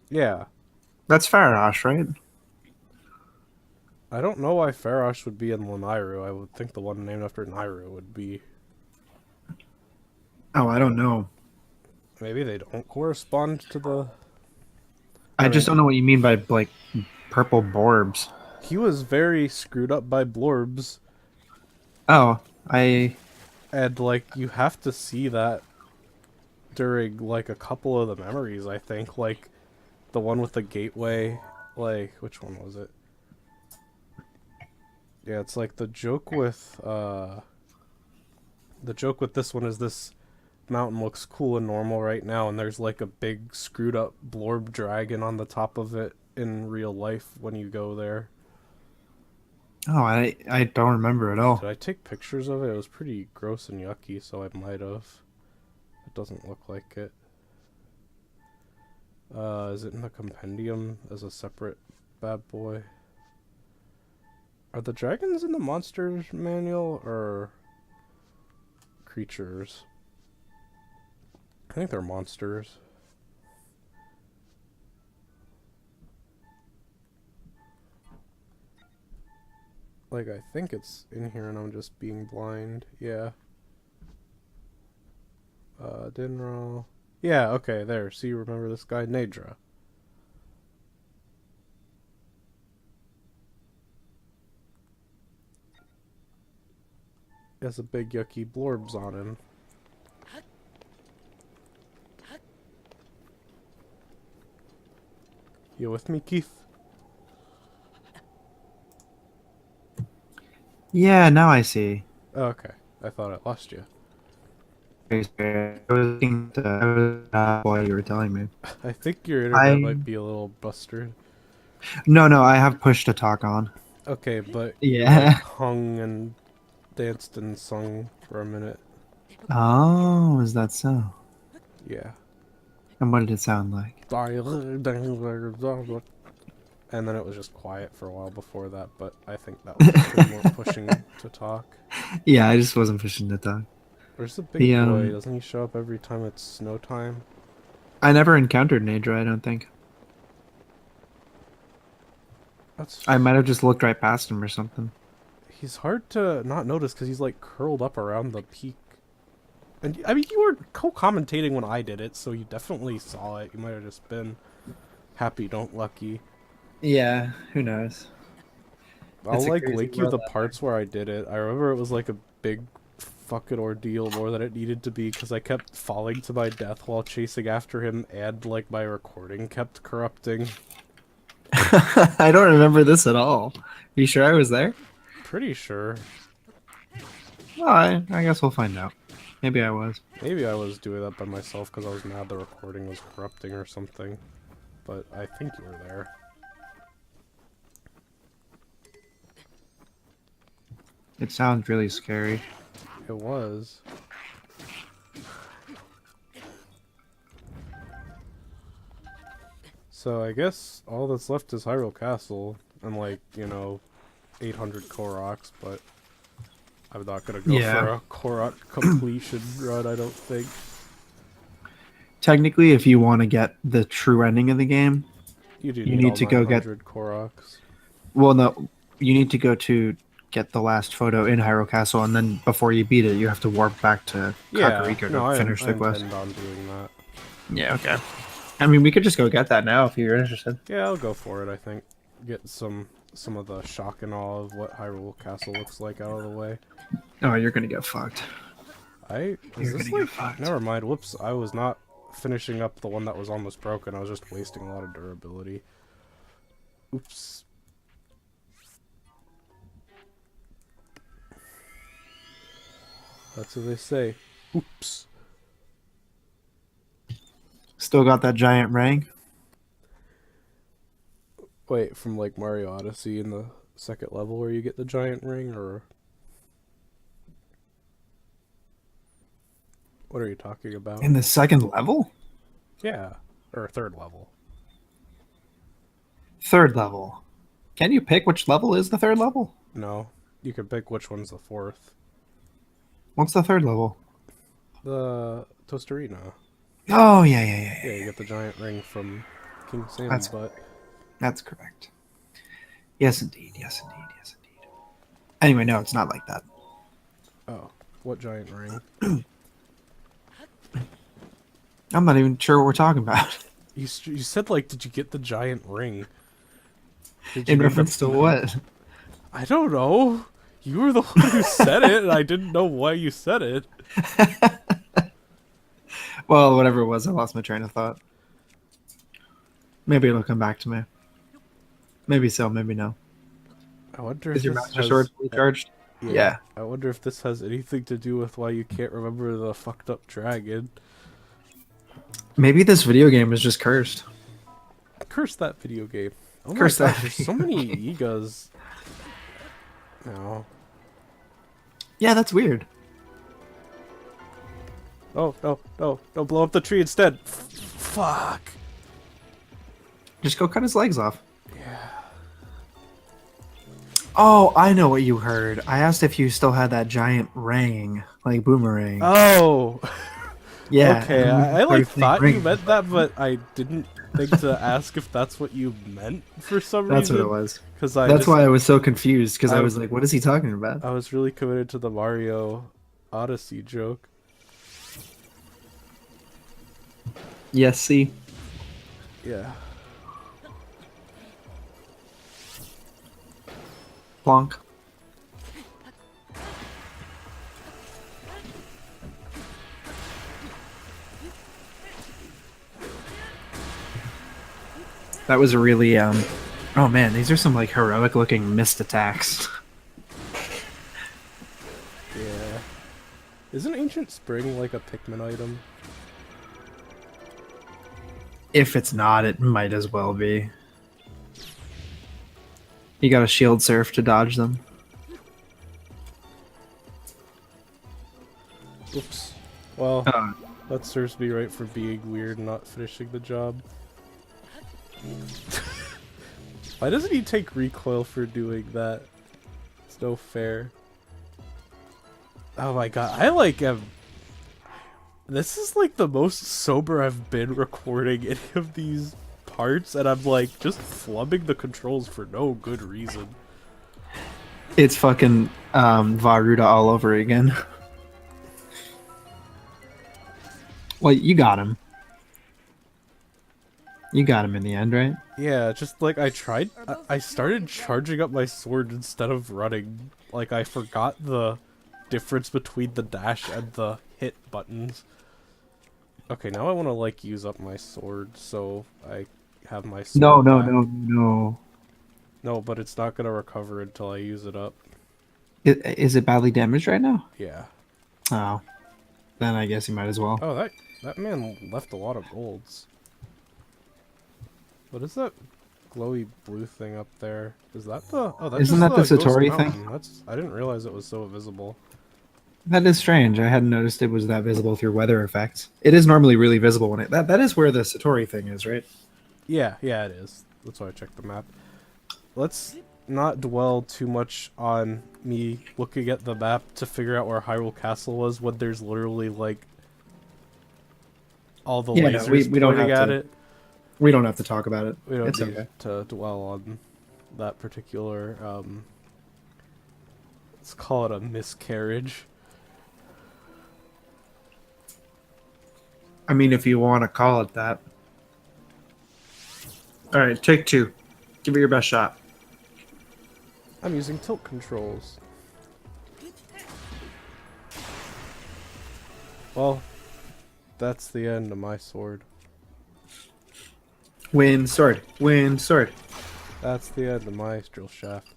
Speaker 2: Yeah.
Speaker 1: That's Farash, right?
Speaker 2: I don't know why Farash would be in Lanayru. I would think the one named after Nairu would be...
Speaker 1: Oh, I don't know.
Speaker 2: Maybe they don't correspond to the...
Speaker 1: I just don't know what you mean by like purple borbs.
Speaker 2: He was very screwed up by blorbs,
Speaker 1: Oh, I.
Speaker 2: and like you have to see that during like a couple of the memories. I think like the one with the gateway. Like which one was it? Yeah, it's like the joke with this one is this mountain looks cool and normal right now, and there's like a big screwed up blorb dragon on the top of it in real life when you go there.
Speaker 1: Oh, I don't remember at all.
Speaker 2: Did I take pictures of it? It was pretty gross and yucky, so I might have. It doesn't look like it. Is it in the compendium as a separate bad boy? Are the dragons in the monsters manual or creatures? I think they're monsters. Like, I think it's in here and I'm just being blind. Yeah. Dinral. Yeah, okay, there. See, you remember this guy? Nadra. He has a big yucky blorbs on him. You with me, Keith?
Speaker 1: Yeah, now I see.
Speaker 2: Oh, okay. I thought I lost you.
Speaker 1: I was thinking while you were telling me.
Speaker 2: I think your internet might be a little busted.
Speaker 1: No, I have push to talk on.
Speaker 2: Okay, but you,
Speaker 1: Yeah.
Speaker 2: like, hung and danced and sung for a minute.
Speaker 1: Oh, is that so?
Speaker 2: Yeah.
Speaker 1: And what did it sound like?
Speaker 2: And then it was just quiet for a while before that, but I think that was because we weren't pushing to talk.
Speaker 1: Yeah, I just wasn't pushing to talk.
Speaker 2: Where's the big
Speaker 1: The,
Speaker 2: boy? Doesn't he show up every time it's snow time?
Speaker 1: I never encountered Nadra, I don't think.
Speaker 2: That's
Speaker 1: I might have just looked right past him or something.
Speaker 2: He's hard to not notice because he's like curled up around the peak. And I mean, you were co-commentating when I did it, so you definitely saw it. You might have just been happy, don't lucky.
Speaker 1: Yeah, who knows?
Speaker 2: I'll
Speaker 1: It's a
Speaker 2: like
Speaker 1: crazy
Speaker 2: link you
Speaker 1: world
Speaker 2: the
Speaker 1: out
Speaker 2: parts where I did it. I remember it was like a big fucking ordeal more than it needed to be because I kept falling to my death while chasing after him and like my recording kept corrupting.
Speaker 1: I don't remember this at all. Are you sure I was there?
Speaker 2: Pretty sure.
Speaker 1: Well, I guess we'll find out. Maybe I was.
Speaker 2: Maybe I was doing that by myself because I was mad the recording was corrupting or something. But I think you were there.
Speaker 1: It sounds really scary.
Speaker 2: It was. So I guess all that's left is Hyrule Castle and like, 800 Koroks, but I'm not gonna go for a Korok completion run, I don't think.
Speaker 1: Technically, if you want to get the true ending of the game,
Speaker 2: You do
Speaker 1: You need
Speaker 2: all
Speaker 1: to go get-
Speaker 2: 900 Koroks.
Speaker 1: well, no, you need to go to get the last photo in Hyrule Castle, and then before you beat it, you have to warp back to Kakariko to finish the quest.
Speaker 2: I intend on doing that.
Speaker 1: Yeah, okay. I mean, we could just go get that now if you're interested.
Speaker 2: Yeah, I'll go for it, I think. Get some of the shock and awe of what Hyrule Castle looks like out of the way.
Speaker 1: Oh, you're gonna get fucked.
Speaker 2: Is
Speaker 1: You're
Speaker 2: this
Speaker 1: gonna
Speaker 2: like...
Speaker 1: get fucked.
Speaker 2: Never mind, whoops, I was not finishing up the one that was almost broken, I was just wasting a lot of durability. Oops. That's what they say. Oops.
Speaker 1: Still got that giant ring?
Speaker 2: Wait, from like Mario Odyssey in the second level where you get the giant ring, or... What are you talking about?
Speaker 1: In the second level?
Speaker 2: Yeah, or third level.
Speaker 1: Third level. Can you pick which level is the third level?
Speaker 2: No, you can pick which one's the fourth.
Speaker 1: What's the third level?
Speaker 2: The Tostarena.
Speaker 1: Oh, yeah.
Speaker 2: Yeah, you get the giant ring from King Sam,
Speaker 1: That's-
Speaker 2: but...
Speaker 1: That's correct. Yes, indeed. Anyway, no, it's not like that.
Speaker 2: Oh, what giant ring?
Speaker 1: I'm not even sure what we're talking about.
Speaker 2: You said, like, did you get the giant ring? Did
Speaker 1: In
Speaker 2: you
Speaker 1: reference to what?
Speaker 2: I don't know. You were the one who said it, and I didn't know why you said it.
Speaker 1: Well, whatever it was, I lost my train of thought. Maybe it'll come back to me. Maybe so, maybe no.
Speaker 2: I wonder
Speaker 1: Is
Speaker 2: if
Speaker 1: your
Speaker 2: this
Speaker 1: master
Speaker 2: has...
Speaker 1: sword fully charged? Yeah.
Speaker 2: I wonder if this has anything to do with why you can't remember the fucked up dragon.
Speaker 1: Maybe this video game is just cursed.
Speaker 2: Curse that video game. Oh my
Speaker 1: Curse that
Speaker 2: gosh, there's so
Speaker 1: video
Speaker 2: many
Speaker 1: game.
Speaker 2: Yigas. No.
Speaker 1: Yeah, that's weird.
Speaker 2: Oh, no, no, don't blow up the tree instead. Fuck.
Speaker 1: Just go cut his legs off.
Speaker 2: Yeah.
Speaker 1: Oh, I know what you heard. I asked if you still had that giant ring, like boomerang.
Speaker 2: Oh!
Speaker 1: Yeah.
Speaker 2: Okay,
Speaker 1: and
Speaker 2: I
Speaker 1: you
Speaker 2: like
Speaker 1: started
Speaker 2: thought
Speaker 1: saying
Speaker 2: you
Speaker 1: ring.
Speaker 2: meant that, but I didn't think to ask if that's what you meant for some
Speaker 1: That's
Speaker 2: reason.
Speaker 1: what it was.
Speaker 2: Because
Speaker 1: That's why I was so confused, because I
Speaker 2: I-
Speaker 1: was like, what is he talking about?
Speaker 2: I was really committed to the Mario Odyssey joke.
Speaker 1: Yes, see?
Speaker 2: Yeah.
Speaker 1: Plonk. That was a really, oh man, these are some, like, heroic looking missed attacks.
Speaker 2: Yeah. Isn't Ancient Spring like a Pikmin item?
Speaker 1: If it's not, it might as well be. You gotta shield surf to dodge them.
Speaker 2: Oops. Well,
Speaker 1: Uh,
Speaker 2: that serves me right for being weird and not finishing the job. Why doesn't he take recoil for doing that? It's no fair. Oh my god, I like am... This is like the most sober I've been recording any of these parts, and I'm like just flubbing the controls for no good reason.
Speaker 1: it's fucking Varuda all over again. Well, you got him. You got him in the end, right?
Speaker 2: Yeah, just like I tried, I started charging up my sword instead of running. Like I forgot the difference between the dash and the hit buttons. Okay, now I want to like use up my sword, so I have my sword
Speaker 1: No, no,
Speaker 2: back.
Speaker 1: no, no.
Speaker 2: No, but it's not gonna recover until I use it up.
Speaker 1: Is it badly damaged right now?
Speaker 2: Yeah.
Speaker 1: Oh. Then I guess you might as well.
Speaker 2: Oh, that man left a lot of golds. What is that glowy blue thing up there? Is that the... Oh, that's
Speaker 1: Isn't
Speaker 2: just
Speaker 1: that the
Speaker 2: Ghost
Speaker 1: Satori thing?
Speaker 2: Mountain. That's... I didn't realize it was so visible.
Speaker 1: That is strange. I hadn't noticed it was that visible through weather effects. It is normally really visible when it... That is where the Satori thing is, right?
Speaker 2: Yeah, it is. That's why I checked the map. Let's not dwell too much on me looking at the map to figure out where Hyrule Castle was when there's literally, like, all the
Speaker 1: Yeah, no,
Speaker 2: lasers
Speaker 1: we don't
Speaker 2: pointing
Speaker 1: have
Speaker 2: at
Speaker 1: to-
Speaker 2: it.
Speaker 1: We don't have to talk about it.
Speaker 2: We don't
Speaker 1: It's
Speaker 2: need
Speaker 1: okay.
Speaker 2: to dwell on that particular, let's call it a miscarriage.
Speaker 1: I mean, if you want to call it that. All right, take two. Give it your best shot.
Speaker 2: I'm using tilt controls. Well, that's the end of my sword.
Speaker 1: Wind sword. Wind sword.
Speaker 2: That's the end of my drill shaft.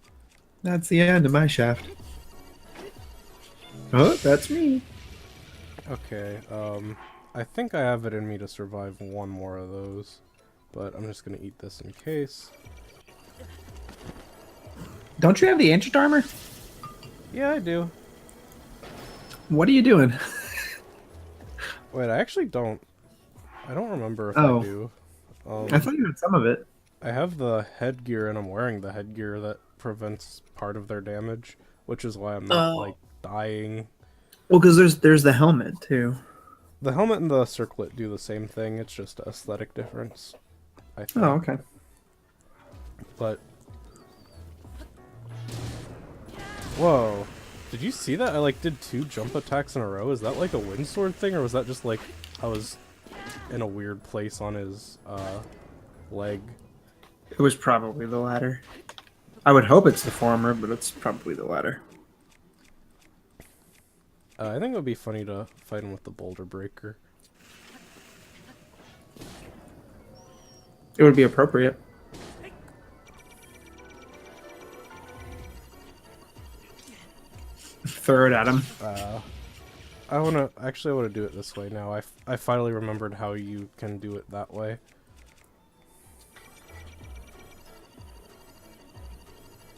Speaker 1: That's the end of my shaft. Oh, that's me.
Speaker 2: Okay, I think I have it in me to survive one more of those, but I'm just gonna eat this in case.
Speaker 1: Don't you have the ancient armor?
Speaker 2: Yeah, I do.
Speaker 1: What are you doing?
Speaker 2: Wait, I actually don't. I don't remember if
Speaker 1: Oh.
Speaker 2: I do.
Speaker 1: I thought you had some of it.
Speaker 2: I have the headgear, and I'm wearing the headgear that prevents part of their damage, which is why I'm not, like, dying.
Speaker 1: Well, because there's the helmet too.
Speaker 2: The helmet and the circlet do the same thing, it's just an aesthetic difference, I think.
Speaker 1: Oh, okay.
Speaker 2: But... Whoa. Did you see that? I, like, did 2 jump attacks in a row. Is that, like, a wind sword thing, or was that just, like, I was in a weird place on his, leg?
Speaker 1: It was probably the latter. I would hope it's the former, but it's probably the latter.
Speaker 2: I think it would be funny to fight him with the boulder breaker.
Speaker 1: It would be appropriate. Throw it at him.
Speaker 2: I wanna do it this way now. I finally remembered how you can do it that way.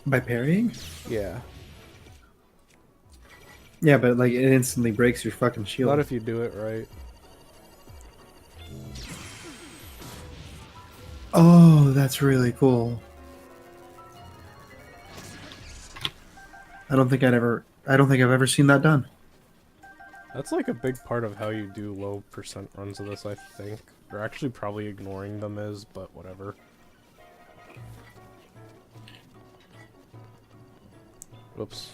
Speaker 1: By parrying?
Speaker 2: Yeah.
Speaker 1: Yeah, but like it instantly breaks your fucking shield.
Speaker 2: Not if you do it right.
Speaker 1: Oh, that's really cool. I don't think I've ever seen that done.
Speaker 2: That's like a big part of how you do low percent runs of this, I think. Or actually probably ignoring them is, but whatever. Whoops.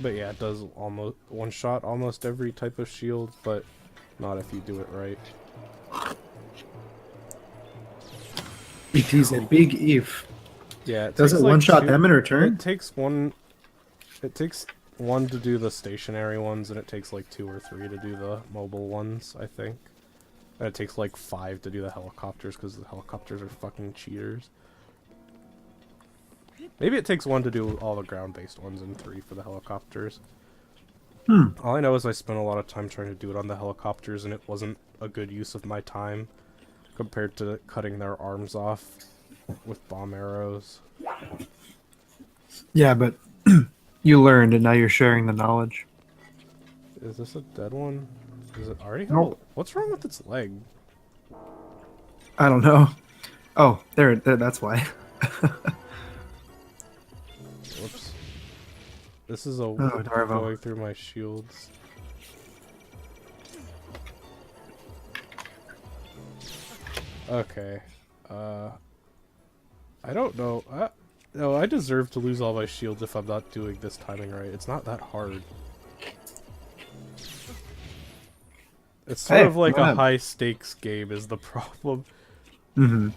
Speaker 2: But yeah, it does almost one-shot almost every type of shield, but not if you do it right.
Speaker 1: It is a big if.
Speaker 2: Yeah, it
Speaker 1: Does
Speaker 2: takes
Speaker 1: it
Speaker 2: like
Speaker 1: one-shot
Speaker 2: two-
Speaker 1: them in return?
Speaker 2: It takes one to do the stationary ones, and it takes like 2 or 3 to do the mobile ones, I think. And it takes like 5 to do the helicopters, because the helicopters are fucking cheaters. Maybe it takes 1 to do all the ground-based ones and 3 for the helicopters. All I know is I spent a lot of time trying to do it on the helicopters, and it wasn't a good use of my time compared to cutting their arms off with bomb arrows.
Speaker 1: Yeah, but you learned and now you're sharing the knowledge.
Speaker 2: Is this a dead one? Is it already?
Speaker 1: Nope.
Speaker 2: What's wrong with its leg?
Speaker 1: I don't know. Oh, there that's why.
Speaker 2: Whoops. This is a
Speaker 1: Darvo.
Speaker 2: going through my shields. Okay. I don't know. No, I deserve to lose all my shields if I'm not doing this timing right. It's not that hard. It's sort
Speaker 1: Hey,
Speaker 2: of like
Speaker 1: go
Speaker 2: a
Speaker 1: ahead.
Speaker 2: high stakes game is the problem.
Speaker 1: Mm-hmm.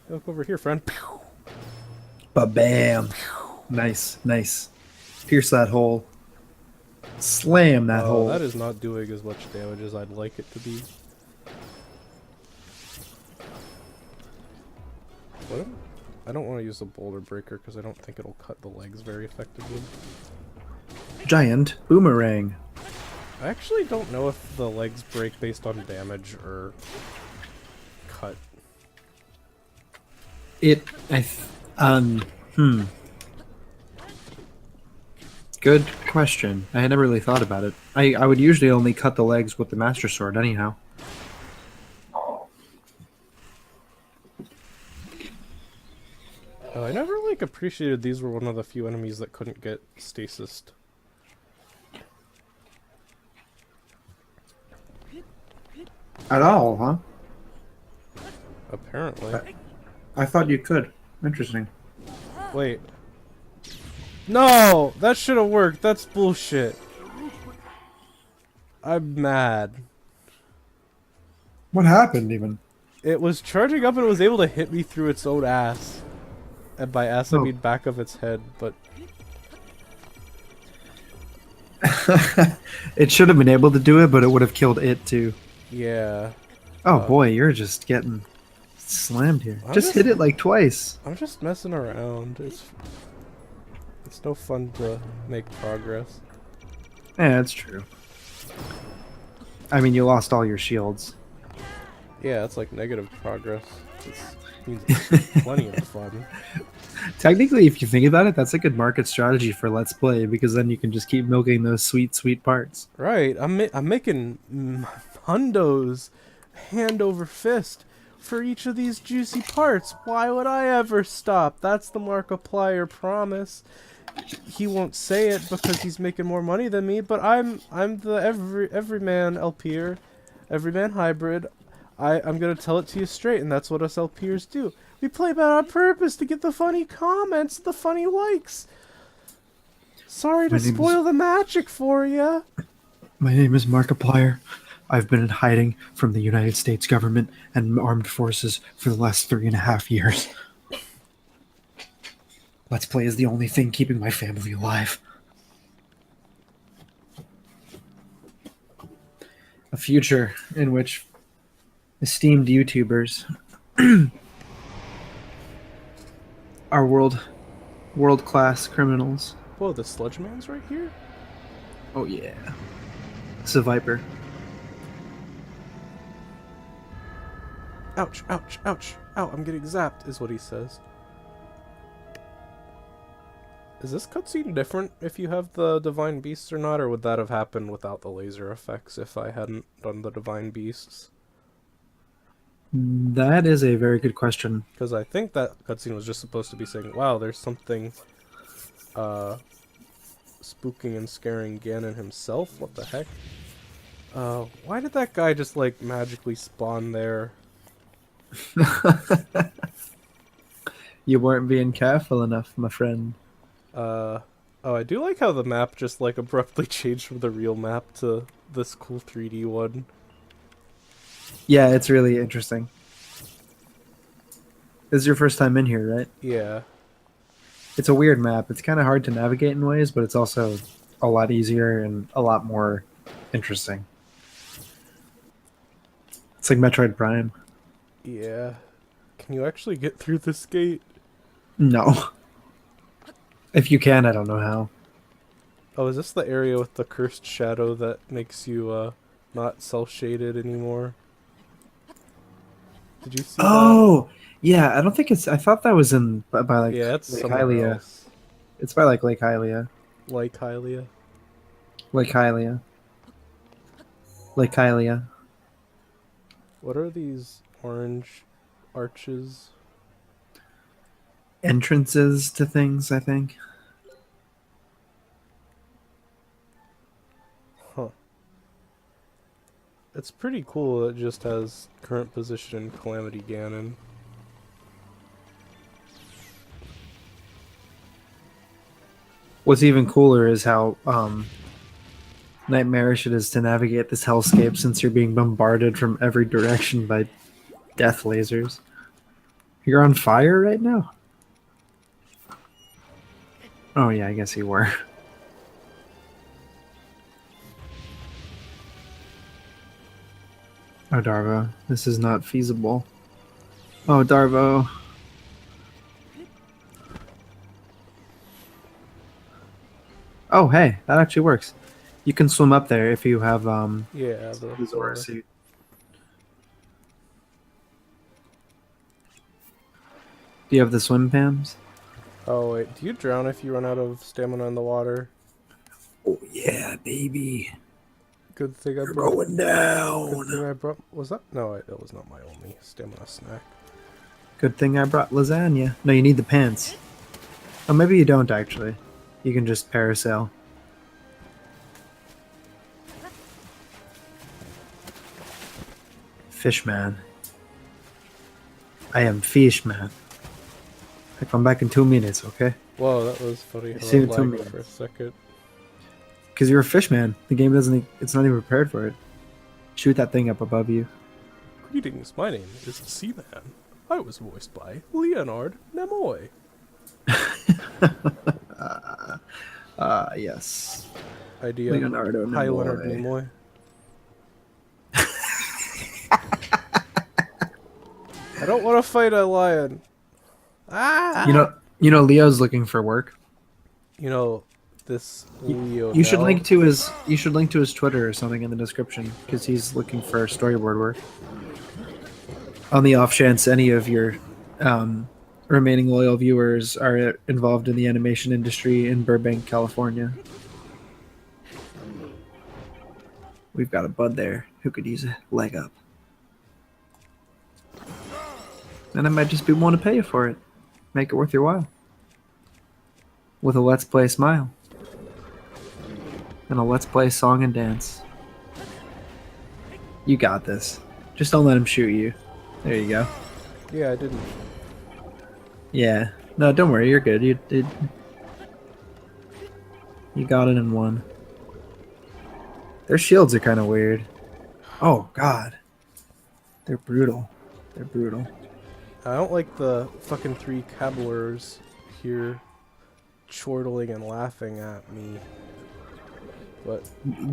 Speaker 2: Look over here, friend.
Speaker 1: Ba-bam. Nice, nice. Pierce that hole. Slam that
Speaker 2: Oh,
Speaker 1: hole.
Speaker 2: that is not doing as much damage as I'd like it to be. What? I don't want to use a boulder breaker because I don't think it'll cut the legs very effectively.
Speaker 1: Giant boomerang.
Speaker 2: I actually don't know if the legs break based on damage or cut.
Speaker 1: Good question. I had never really thought about it. I would usually only cut the legs with the Master Sword anyhow.
Speaker 2: Oh, I never like appreciated these were one of the few enemies that couldn't get stasised.
Speaker 1: At all, huh?
Speaker 2: Apparently.
Speaker 1: I thought you could. Interesting.
Speaker 2: Wait. No! That should have worked. That's bullshit. I'm mad.
Speaker 1: What happened even?
Speaker 2: It was charging up and it was able to hit me through its own ass. And by ass I
Speaker 1: Oh.
Speaker 2: mean back of its head, but
Speaker 1: It should have been able to do it, but it would have killed it too.
Speaker 2: yeah.
Speaker 1: Oh boy, you're just getting slammed here.
Speaker 2: I'm
Speaker 1: Just
Speaker 2: just-
Speaker 1: hit it like twice.
Speaker 2: I'm just messing around. It's no fun to make progress.
Speaker 1: Yeah, that's true. I mean, you lost all your shields.
Speaker 2: Yeah, it's like negative progress. It means it's plenty of fun.
Speaker 1: Technically, if you think about it, that's a good market strategy for Let's Play, because then you can just keep milking those sweet, sweet parts.
Speaker 2: Right, I'm making hundos hand over fist for each of these juicy parts. Why would I ever stop? That's the Markiplier promise. He won't say it because he's making more money than me, but I'm the everyman LPer, everyman hybrid. I'm gonna tell it to you straight, and that's what us LPers do. We play bad on purpose to get the funny comments, the funny likes. Sorry to
Speaker 1: My name is-
Speaker 2: spoil the magic for ya.
Speaker 1: My name is Markiplier. I've been in hiding from the United States government and armed forces for the last 3.5 years. Let's Play is the only thing keeping my family alive. A future in which esteemed YouTubers are world class criminals.
Speaker 2: Whoa, the sludge man's right here?
Speaker 1: Oh yeah, it's a viper.
Speaker 2: Ouch, ouch, ouch. Ow, I'm getting zapped, is what he says. Is this cutscene different if you have the Divine Beasts or not, or would that have happened without the laser effects if I hadn't done the Divine Beasts?
Speaker 1: That is a very good question.
Speaker 2: Because I think that cutscene was just supposed to be saying, wow, there's something, spooking and scaring Ganon himself? What the heck? Why did that guy just, like, magically spawn there?
Speaker 1: You weren't being careful enough, my friend.
Speaker 2: Oh, I do like how the map just, like, abruptly changed from the real map to this cool 3D one.
Speaker 1: Yeah, it's really interesting. This is your first time in here, right?
Speaker 2: Yeah.
Speaker 1: It's a weird map. It's kind of hard to navigate in ways, but it's also a lot easier and a lot more interesting. It's like Metroid Prime.
Speaker 2: Yeah. Can you actually get through this gate?
Speaker 1: No. If you can, I don't know how.
Speaker 2: Oh, is this the area with the cursed shadow that makes you, not self-shaded anymore? Did you see that?
Speaker 1: Oh! Yeah, I don't think it's... I thought that was in... by like,
Speaker 2: Yeah, it's
Speaker 1: Lake
Speaker 2: somewhere
Speaker 1: Hylia.
Speaker 2: else.
Speaker 1: It's by, like, Lake Hylia.
Speaker 2: Like Hylia.
Speaker 1: Lake Hylia. Lake Hylia.
Speaker 2: What are these orange arches?
Speaker 1: Entrances to things, I think.
Speaker 2: Huh. It's pretty cool. It just has current position in Calamity Ganon.
Speaker 1: What's even cooler is how nightmarish it is to navigate this hellscape since you're being bombarded from every direction by death lasers. You're on fire right now? Oh yeah, I guess you were. Oh, Darvo, this is not feasible. Oh, Darvo. Oh, hey, that actually works. You can swim up there if you have
Speaker 2: Yeah,
Speaker 1: the Zora suit. Do you have the swim pams?
Speaker 2: Oh wait, do you drown if you run out of stamina in the water?
Speaker 1: Oh yeah, baby.
Speaker 2: Good thing I
Speaker 1: You're
Speaker 2: brought.
Speaker 1: going
Speaker 2: Good
Speaker 1: down.
Speaker 2: thing I brought. Was that? No, that was not my only stamina snack.
Speaker 1: Good thing I brought lasagna. No, you need the pants. Oh, maybe you don't actually. You can just parasail. Fishman. I am Fishman. I come back in 2 minutes, okay?
Speaker 2: Whoa, that was funny. How
Speaker 1: See
Speaker 2: I
Speaker 1: you in 2
Speaker 2: lagged
Speaker 1: minutes.
Speaker 2: for a second.
Speaker 1: Because you're a fishman. The game doesn't... It's not even prepared for it. Shoot that thing up above you.
Speaker 2: Greetings, my name is Seaman. I was voiced by Leonard Nimoy.
Speaker 1: Yes.
Speaker 2: Idea.
Speaker 1: Leonardo
Speaker 2: Hi,
Speaker 1: Nimoy.
Speaker 2: Leonard Nimoy. I don't want to fight a lion. Ah!
Speaker 1: You know Leo's looking for work.
Speaker 2: You know, this Leo.
Speaker 1: You should
Speaker 2: Bell-
Speaker 1: link to his Twitter or something in the description because he's looking for storyboard work. On the off chance any of your remaining loyal viewers are involved in the animation industry in Burbank, California. We've got a bud there who could use a leg up. And I might just be willing to pay you for it. Make it worth your while. With a Let's Play smile. And a Let's Play song and dance. You got this. Just don't let him shoot you. There you go.
Speaker 2: Yeah, I didn't.
Speaker 1: Yeah. No, don't worry. You're good. You got it in one. Their shields are kind of weird. Oh, God. They're brutal. They're brutal.
Speaker 2: I don't like the fucking 3 cabblers here chortling and laughing at me. But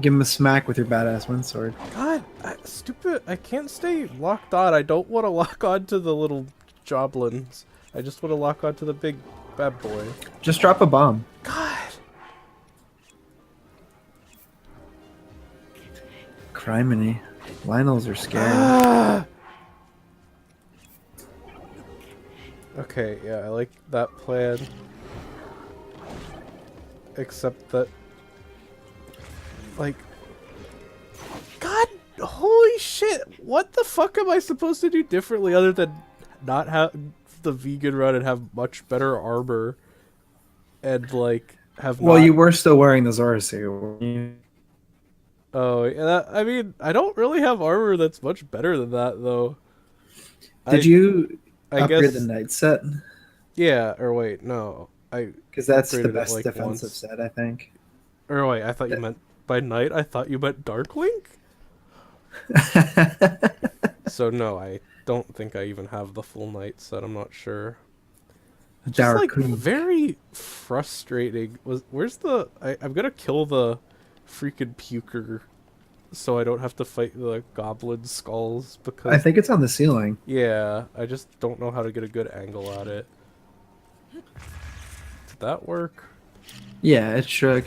Speaker 1: Give him a smack with your badass wind sword.
Speaker 2: God, stupid! I can't stay locked on. I don't want to lock on to the little joblins. I just want to lock on to the big bad boy.
Speaker 1: Just drop a bomb.
Speaker 2: God.
Speaker 1: Criminy. Lionels are scary.
Speaker 2: Ah! Okay, yeah, I like that plan. Except that, like, God, holy shit! What the fuck am I supposed to do differently other than not have the vegan run and have much better armor and like have
Speaker 1: Well,
Speaker 2: not...
Speaker 1: you were still wearing the Zora suit. weren't you?
Speaker 2: Oh, yeah, I mean, I don't really have armor that's much better than that though.
Speaker 1: Did you
Speaker 2: I
Speaker 1: upgrade
Speaker 2: guess
Speaker 1: the knight set?
Speaker 2: yeah. Or wait, no,
Speaker 1: Because that's the
Speaker 2: upgraded it,
Speaker 1: best
Speaker 2: like,
Speaker 1: defensive
Speaker 2: once.
Speaker 1: set, I think.
Speaker 2: Or wait, I thought you meant by night. I thought you meant Darklink. So no, I don't think I even have the full night set. I'm not sure. Just like
Speaker 1: Darklink.
Speaker 2: very frustrating. Where's the? I'm gonna kill the freaking puker, so I don't have to fight the goblin skulls because
Speaker 1: I think it's on the ceiling.
Speaker 2: yeah, I just don't know how to get a good angle at it. Did that work?
Speaker 1: Yeah, it shook.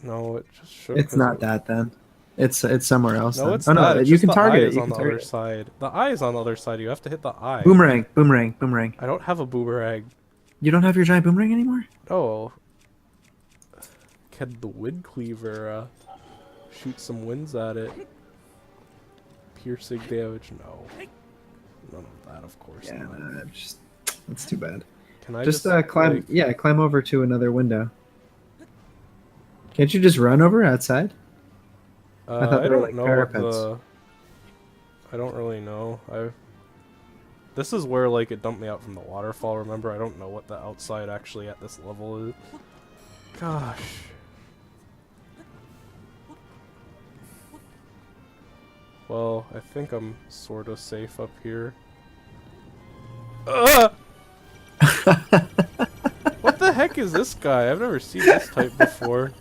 Speaker 2: No, it just shook.
Speaker 1: It's
Speaker 2: 'cause
Speaker 1: not
Speaker 2: it-
Speaker 1: that then. It's somewhere else.
Speaker 2: No,
Speaker 1: then.
Speaker 2: it's
Speaker 1: oh,
Speaker 2: not.
Speaker 1: no,
Speaker 2: It's
Speaker 1: you
Speaker 2: just
Speaker 1: can
Speaker 2: the
Speaker 1: target
Speaker 2: eye
Speaker 1: it.
Speaker 2: is
Speaker 1: You
Speaker 2: on
Speaker 1: can
Speaker 2: the other
Speaker 1: target it.
Speaker 2: side. The eye is on the other side. You have to hit the eye.
Speaker 1: Boomerang, boomerang, boomerang.
Speaker 2: I don't have a boomerang.
Speaker 1: You don't have your giant boomerang anymore?
Speaker 2: Oh. Can the wind cleaver shoot some winds at it? Piercing damage? No. None of that, of course.
Speaker 1: Yeah,
Speaker 2: not.
Speaker 1: no, that's too bad.
Speaker 2: Can I
Speaker 1: Just
Speaker 2: just
Speaker 1: climb.
Speaker 2: like,
Speaker 1: Yeah, climb over to another window. Can't you just run over outside? I thought
Speaker 2: I
Speaker 1: they were
Speaker 2: don't
Speaker 1: like
Speaker 2: know
Speaker 1: parapets.
Speaker 2: what the. I don't really know. This is where like it dumped me out from the waterfall. Remember, I don't know what the outside actually at this level is. Gosh. Well, I think I'm sort of safe up here. What the heck is this guy? I've never seen this type before.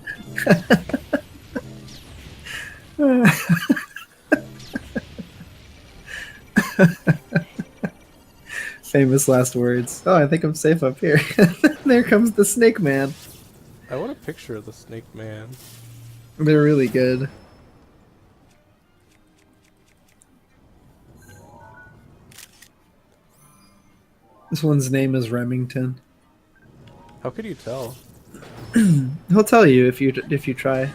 Speaker 1: Famous last words. Oh, I think I'm safe up here. There comes the snake man.
Speaker 2: I want a picture of the snake man.
Speaker 1: They're really good. This one's name is Remington.
Speaker 2: How could you tell?
Speaker 1: He'll tell you if you try.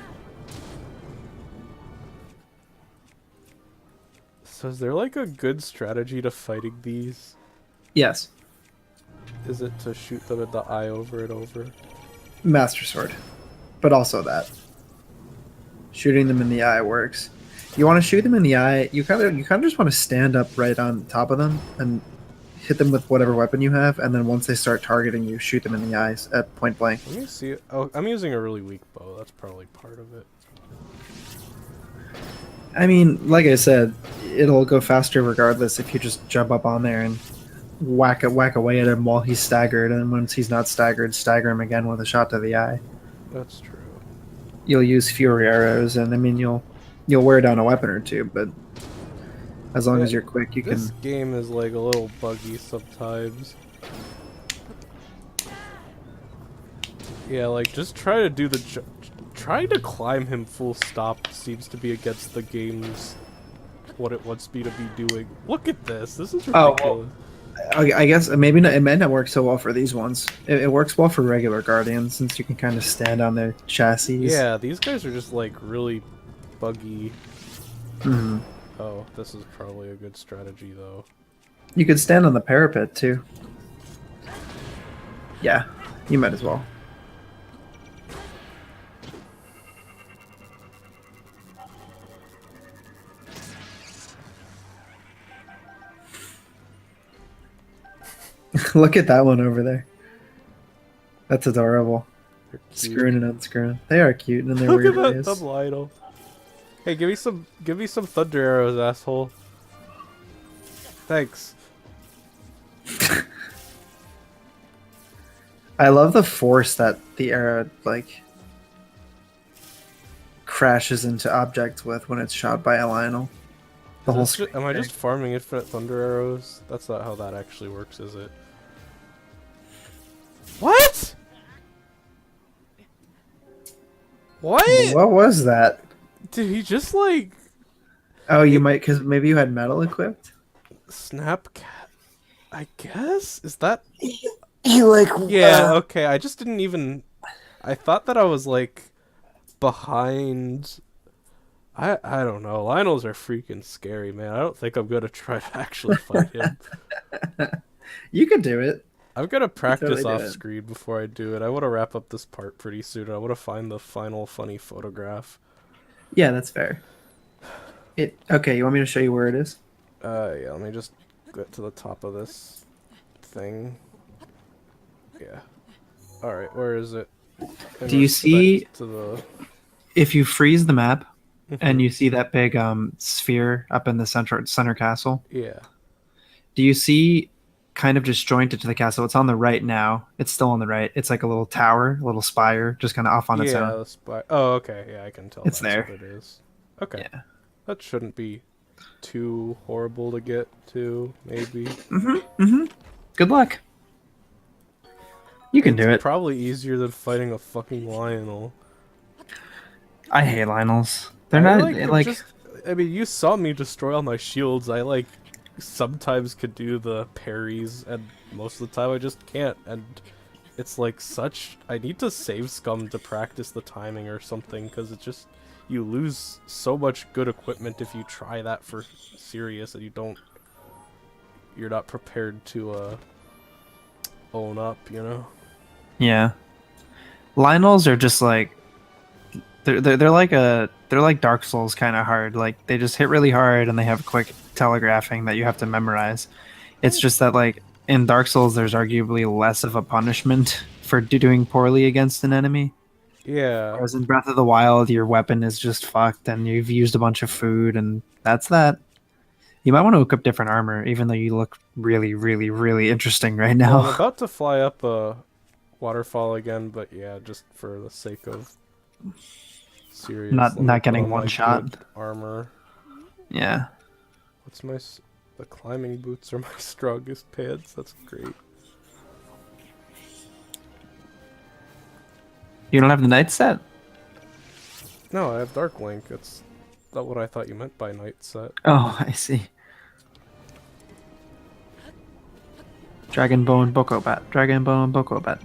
Speaker 2: So is there like a good strategy to fighting these?
Speaker 1: Yes,
Speaker 2: Is it to shoot them in the eye over and over?
Speaker 1: Master Sword, but also that shooting them in the eye works. You want to shoot them in the eye. You kind of just want to stand up right on top of them and hit them with whatever weapon you have, and then once they start targeting you, shoot them in the eyes at point blank.
Speaker 2: Let me see. Oh, I'm using a really weak bow. That's probably part of it.
Speaker 1: I mean, like I said, it'll go faster regardless if you just jump up on there and whack away at him while he's staggered, and once he's not staggered, stagger him again with a shot to the eye.
Speaker 2: That's true.
Speaker 1: You'll use fury arrows, and I mean you'll wear down a weapon or two, but as long
Speaker 2: Yeah,
Speaker 1: as you're quick, you can.
Speaker 2: This game is like a little buggy sometimes. Yeah, like just try to do the trying to climb him full stop seems to be against the game's what it wants me to be doing. Look at this. This is ridiculous.
Speaker 1: Oh, well, I guess maybe not, it might not work so well for these ones. It works well for regular guardians since you can kind of stand on their chassis.
Speaker 2: Yeah, these guys are just like really buggy.
Speaker 1: Mhm.
Speaker 2: Oh, this is probably a good strategy though.
Speaker 1: You could stand on the parapet too. Yeah, you might as well. Look at that one over there. That's adorable.
Speaker 2: They're cute.
Speaker 1: Screwing and unscrewing. They are cute in their
Speaker 2: Look at
Speaker 1: weird
Speaker 2: that
Speaker 1: ways.
Speaker 2: dumb Lionel. Hey, give me some thunder arrows, asshole. Thanks.
Speaker 1: I love the force that the arrow, like, crashes into objects with when it's shot by a Lionel. The whole screen.
Speaker 2: Am I just farming infinite thunder arrows? That's not how that actually works, is it? What? What?
Speaker 1: What was that?
Speaker 2: Did he just like
Speaker 1: Oh, you might, because maybe you had metal equipped.
Speaker 2: snap cat? I guess? Is that?
Speaker 1: You like
Speaker 2: Yeah, okay. I just didn't even. I thought that I was like behind. I don't know. Lionels are freaking scary, man. I don't think I'm gonna try to actually fight him.
Speaker 1: You could do it.
Speaker 2: I'm gonna practice
Speaker 1: totally do
Speaker 2: off
Speaker 1: it.
Speaker 2: screen before I do it. I want to wrap up this part pretty soon. I want to find the final funny photograph.
Speaker 1: Yeah, that's fair. Okay, you want me to show you where it is?
Speaker 2: Yeah. Let me just get to the top of this thing. Yeah. All right. Where is it? In
Speaker 1: Do you see-
Speaker 2: respect to the?
Speaker 1: If you freeze the map and you see that big sphere up in the center castle,
Speaker 2: Yeah.
Speaker 1: do you see kind of disjointed to the castle? It's on the right now. It's still on the right. It's like a little tower, a little spire, just kind of off on its
Speaker 2: Yeah.
Speaker 1: own.
Speaker 2: The spy. Oh, okay. Yeah, I can tell.
Speaker 1: It's
Speaker 2: that's
Speaker 1: there.
Speaker 2: What it is. Okay.
Speaker 1: Yeah.
Speaker 2: That shouldn't be too horrible to get to. Maybe.
Speaker 1: Good luck. You can do it.
Speaker 2: Probably easier than fighting a fucking Lionel.
Speaker 1: I hate Lionels. They're
Speaker 2: I
Speaker 1: not like
Speaker 2: just, I mean, you saw me destroy all my shields. I like sometimes could do the parries, and most of the time I just can't. And it's like such. I need to save scum to practice the timing or something, because it just you lose so much good equipment if you try that for serious and you don't. You're not prepared to own up, you know.
Speaker 1: Yeah. Lionels are just like they're like Dark Souls kind of hard. Like they just hit really hard and they have quick telegraphing that you have to memorize. It's just that like in Dark Souls there's arguably less of a punishment for doing poorly against an enemy.
Speaker 2: Yeah.
Speaker 1: Whereas in Breath of the Wild your weapon is just fucked and you've used a bunch of food and that's that. You might want to equip different armor, even though you look really, really, really interesting right now.
Speaker 2: Well, I'm about to fly up a waterfall again, but yeah, just for the sake of serious.
Speaker 1: Not
Speaker 2: let me
Speaker 1: not
Speaker 2: put
Speaker 1: getting
Speaker 2: on my
Speaker 1: one shot.
Speaker 2: good armor.
Speaker 1: Yeah.
Speaker 2: What's my the climbing boots are my strongest pants. That's great.
Speaker 1: You don't have the night set?
Speaker 2: No, I have Dark Link. That's not what I thought you meant by night set.
Speaker 1: Oh, I see. Dragon Bone Bokobat. Dragon Bone Bokobat.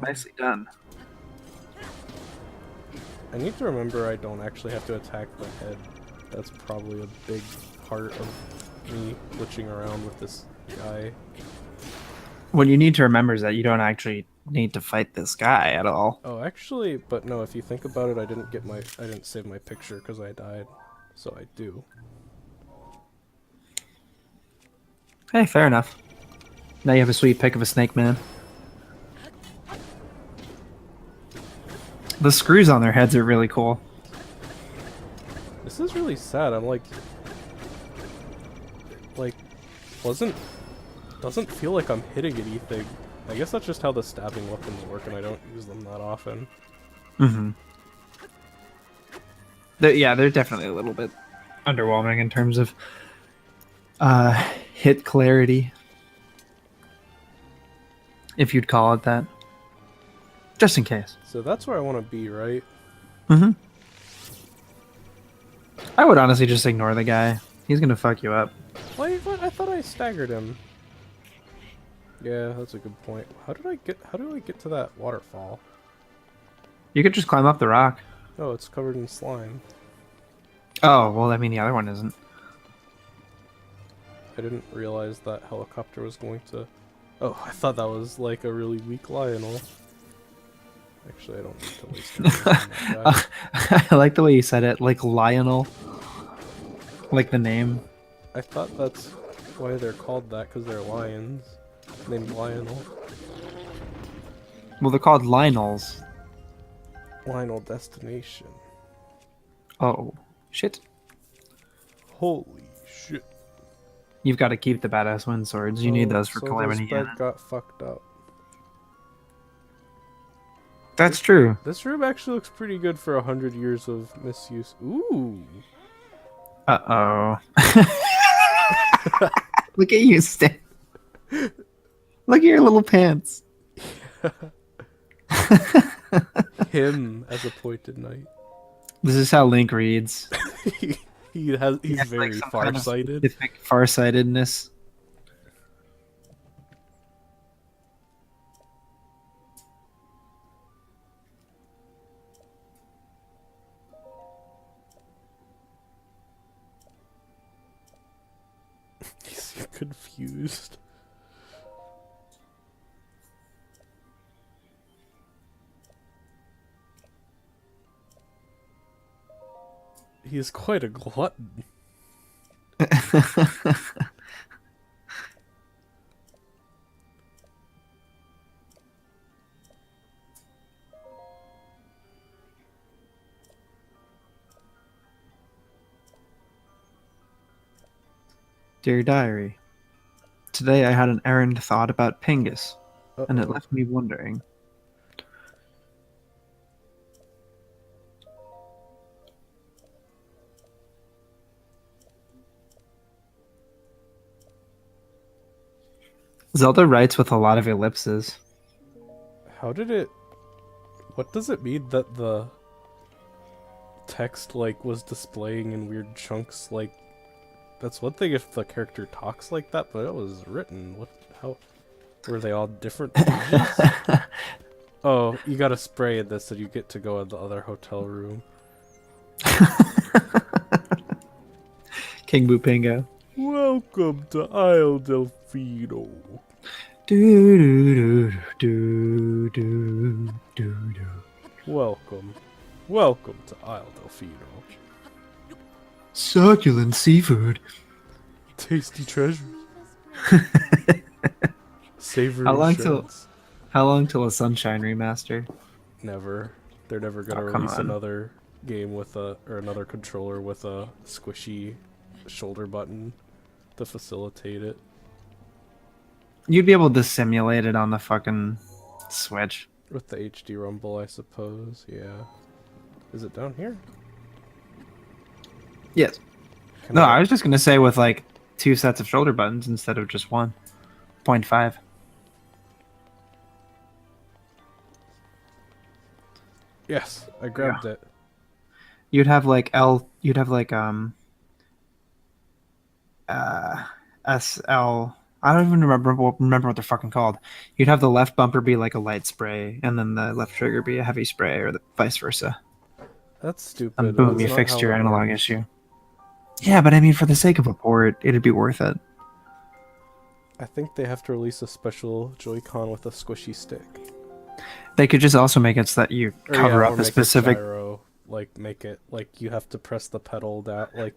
Speaker 1: Nicely done.
Speaker 2: I need to remember I don't actually have to attack the head. That's probably a big part of me glitching around with this guy.
Speaker 1: What you need to remember is that you don't actually need to fight this guy at all.
Speaker 2: Oh, actually, but no, if you think about it, I didn't save my picture because I died. So I do.
Speaker 1: Hey, fair enough. Now you have a sweet pick of a snake man. The screws on their heads are really cool.
Speaker 2: This is really sad. I'm like doesn't feel like I'm hitting anything. I guess that's just how the stabbing weapons work, and I don't use them that often.
Speaker 1: Mm-hmm. Yeah, they're definitely a little bit underwhelming in terms of hit clarity, if you'd call it that. Just in case.
Speaker 2: So that's where I want to be, right?
Speaker 1: Mm-hmm. I would honestly just ignore the guy. He's gonna fuck you up.
Speaker 2: Wait, what? I thought I staggered him. Yeah, that's a good point. How do I get to that waterfall?
Speaker 1: You could just climb up the rock.
Speaker 2: Oh, it's covered in slime.
Speaker 1: Oh, well, I mean, the other one isn't.
Speaker 2: I didn't realize that helicopter was going to... Oh, I thought that was like a really weak Lionel. Actually, I don't need to waste any time on that guy.
Speaker 1: I like the way you said it, like Lionel. Like the name.
Speaker 2: I thought that's why they're called that, because they're lions. Named Lionel.
Speaker 1: Well, they're called Lionels.
Speaker 2: Lionel Destination.
Speaker 1: Oh, shit.
Speaker 2: Holy shit.
Speaker 1: You've got to keep the badass wind swords. You need those for
Speaker 2: so
Speaker 1: Calamity
Speaker 2: this bed
Speaker 1: Ganon.
Speaker 2: got fucked up.
Speaker 1: That's true.
Speaker 2: This room actually looks pretty good for 100 years of misuse. Ooh.
Speaker 1: Uh-oh. Look at you, Stan. Look at your little pants.
Speaker 2: Him as a pointed knight.
Speaker 1: This is how Link reads.
Speaker 2: He's
Speaker 1: Like
Speaker 2: very
Speaker 1: some kind of
Speaker 2: farsighted.
Speaker 1: specific farsightedness.
Speaker 2: He's confused. He is quite a glutton.
Speaker 1: Dear diary, today I had an errand thought about Pingus, and it
Speaker 2: Uh-oh.
Speaker 1: left me wondering. Zelda writes with a lot of ellipses.
Speaker 2: How did it... What does it mean that the text, like, was displaying in weird chunks? Like, that's one thing if the character talks like that, but it was written. What? How? Were they all different pages? Oh, you got a spray in this and you get to go in the other hotel room.
Speaker 1: King Bupingo.
Speaker 2: Welcome to Isle Delfino.
Speaker 1: Do do do do do do.
Speaker 2: Welcome. Welcome to Isle Delfino.
Speaker 1: Succulent seafood.
Speaker 2: Tasty treasure. Savory
Speaker 1: How long till-
Speaker 2: shreds.
Speaker 1: How long till a Sunshine remaster?
Speaker 2: Never. They're never gonna
Speaker 1: Oh, come
Speaker 2: release
Speaker 1: on.
Speaker 2: another game with another controller with a squishy shoulder button to facilitate it.
Speaker 1: You'd be able to simulate it on the fucking Switch.
Speaker 2: With the HD rumble, I suppose. Yeah. Is it down here?
Speaker 1: Yes.
Speaker 2: Can
Speaker 1: No, I was just gonna say with like 2 sets of shoulder buttons instead of just 1.5.
Speaker 2: Yes, I grabbed it.
Speaker 1: You'd have like SL. I don't even remember what they're fucking called. You'd have the left bumper be like a light spray, and then the left trigger be a heavy spray, or the vice versa.
Speaker 2: That's stupid.
Speaker 1: And boom,
Speaker 2: That's
Speaker 1: you
Speaker 2: not
Speaker 1: fixed
Speaker 2: how
Speaker 1: your
Speaker 2: it
Speaker 1: analog
Speaker 2: works.
Speaker 1: issue. Yeah, but I mean, for the sake of a port, it'd be worth it.
Speaker 2: I think they have to release a special Joy-Con with a squishy stick.
Speaker 1: They could just also make it so that you
Speaker 2: Or
Speaker 1: cover
Speaker 2: or
Speaker 1: up a
Speaker 2: make it
Speaker 1: specific.
Speaker 2: gyro, like make it like you have to press the pedal down, like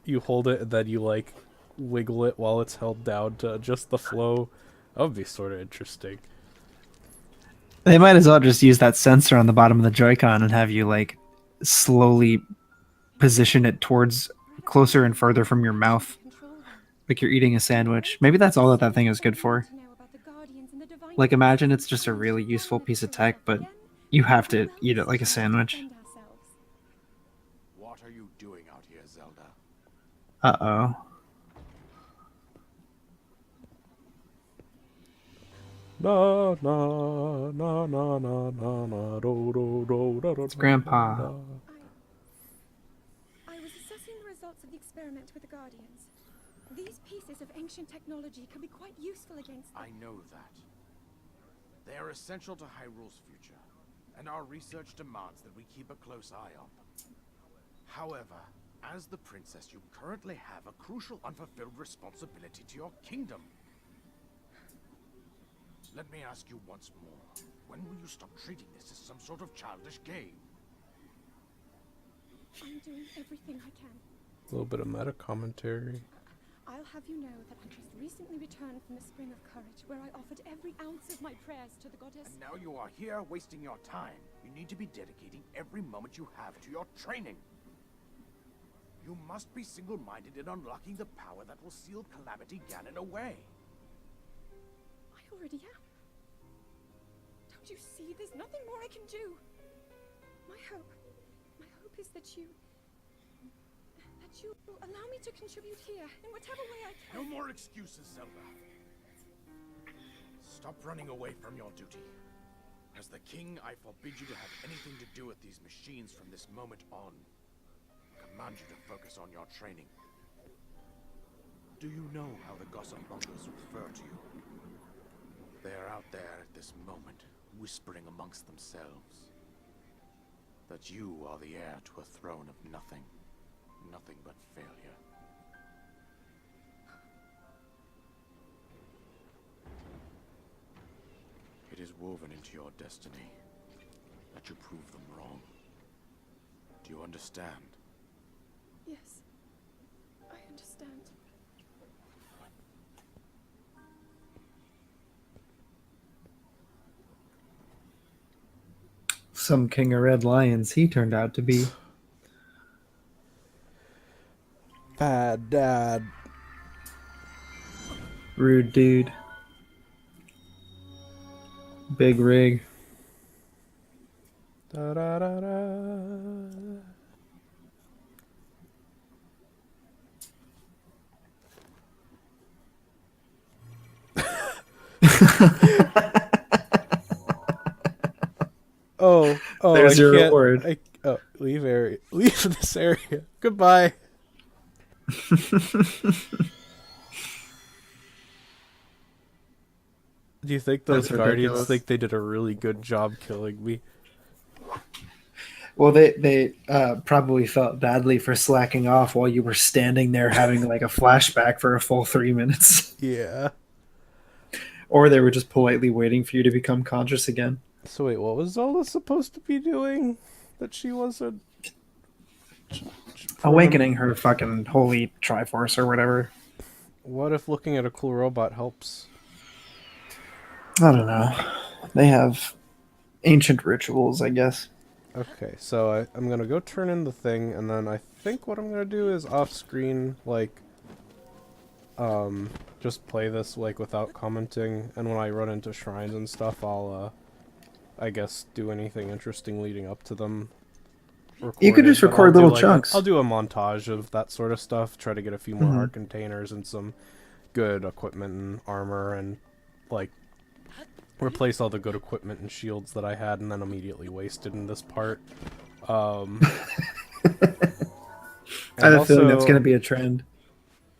Speaker 2: you hold it and then you like wiggle it while it's held down to adjust the flow. That would be sort of interesting.
Speaker 1: They might as well just use that sensor on the bottom of the Joy-Con and have you like slowly position it towards closer and further from your mouth, like you're eating a sandwich. Maybe that's all that thing is good for. Like, imagine it's just a really useful piece of tech, but you have to eat it like a sandwich.
Speaker 4: What are you doing out here, Zelda?
Speaker 1: Uh-oh.
Speaker 2: Na na na na na na na do do do do do.
Speaker 1: It's Grandpa.
Speaker 3: I was assessing the results of the experiment with the Guardians. These pieces of ancient technology can be quite useful against them.
Speaker 4: I know that. They are essential to Hyrule's future, and our research demands that we keep a close eye on them. However, as the princess, you currently have a crucial unfulfilled responsibility to your kingdom. Let me ask you once more, when will you stop treating this as some sort of childish game?
Speaker 3: I'm doing everything I can.
Speaker 2: A little bit of meta commentary.
Speaker 3: I'll have you know that I just recently returned from the Spring of Courage, where I offered every ounce of my prayers to the goddess.
Speaker 4: And now you are here wasting your time. You need to be dedicating every moment you have to your training. You must be single-minded in unlocking the power that will seal Calamity Ganon away.
Speaker 3: I already am. Don't you see? There's nothing more I can do. My hope is that you allow me to contribute here in whatever way I can.
Speaker 4: No more excuses, Zelda. Stop running away from your duty. As the king, I forbid you to have anything to do with these machines from this moment on. I command you to focus on your training. Do you know how the Gossambungas refer to you? They are out there at this moment, whispering amongst themselves that you are the heir to a throne of nothing. Nothing but failure. It is woven into your destiny that you prove them wrong. Do you understand?
Speaker 3: Yes, I understand.
Speaker 1: Some king of red lions he turned out to be.
Speaker 2: Bad dad.
Speaker 1: Rude dude. Big rig.
Speaker 2: Da da da da. Oh,
Speaker 1: There's
Speaker 2: I
Speaker 1: your
Speaker 2: can't,
Speaker 1: reward.
Speaker 2: leave this area. Goodbye. Do you think those
Speaker 1: That's
Speaker 2: guardians
Speaker 1: ridiculous.
Speaker 2: think they did a really good job killing me?
Speaker 1: Well, they probably felt badly for slacking off while you were standing there having like a flashback for a full 3 minutes.
Speaker 2: Yeah.
Speaker 1: Or they were just politely waiting for you to become conscious again.
Speaker 2: So wait, what was Zelda supposed to be doing that she wasn't?
Speaker 1: Awakening her fucking holy Triforce or whatever.
Speaker 2: What if looking at a cool robot helps?
Speaker 1: I don't know. They have ancient rituals, I guess.
Speaker 2: Okay, so I'm gonna go turn in the thing, and then I think what I'm gonna do is off-screen, like, just play this, like, without commenting, and when I run into shrines and stuff, I'll, I guess, do anything interesting leading up to them.
Speaker 1: You could
Speaker 2: recorded,
Speaker 1: just
Speaker 2: but
Speaker 1: record
Speaker 2: I'll do,
Speaker 1: little
Speaker 2: like,
Speaker 1: chunks.
Speaker 2: I'll do a montage of that sort of stuff, try to get a few more
Speaker 1: Mhm.
Speaker 2: heart containers and some good equipment and armor, and, like, replace all the good equipment and shields that I had and then immediately wasted in this part.
Speaker 1: I have a feeling that's going to be a trend.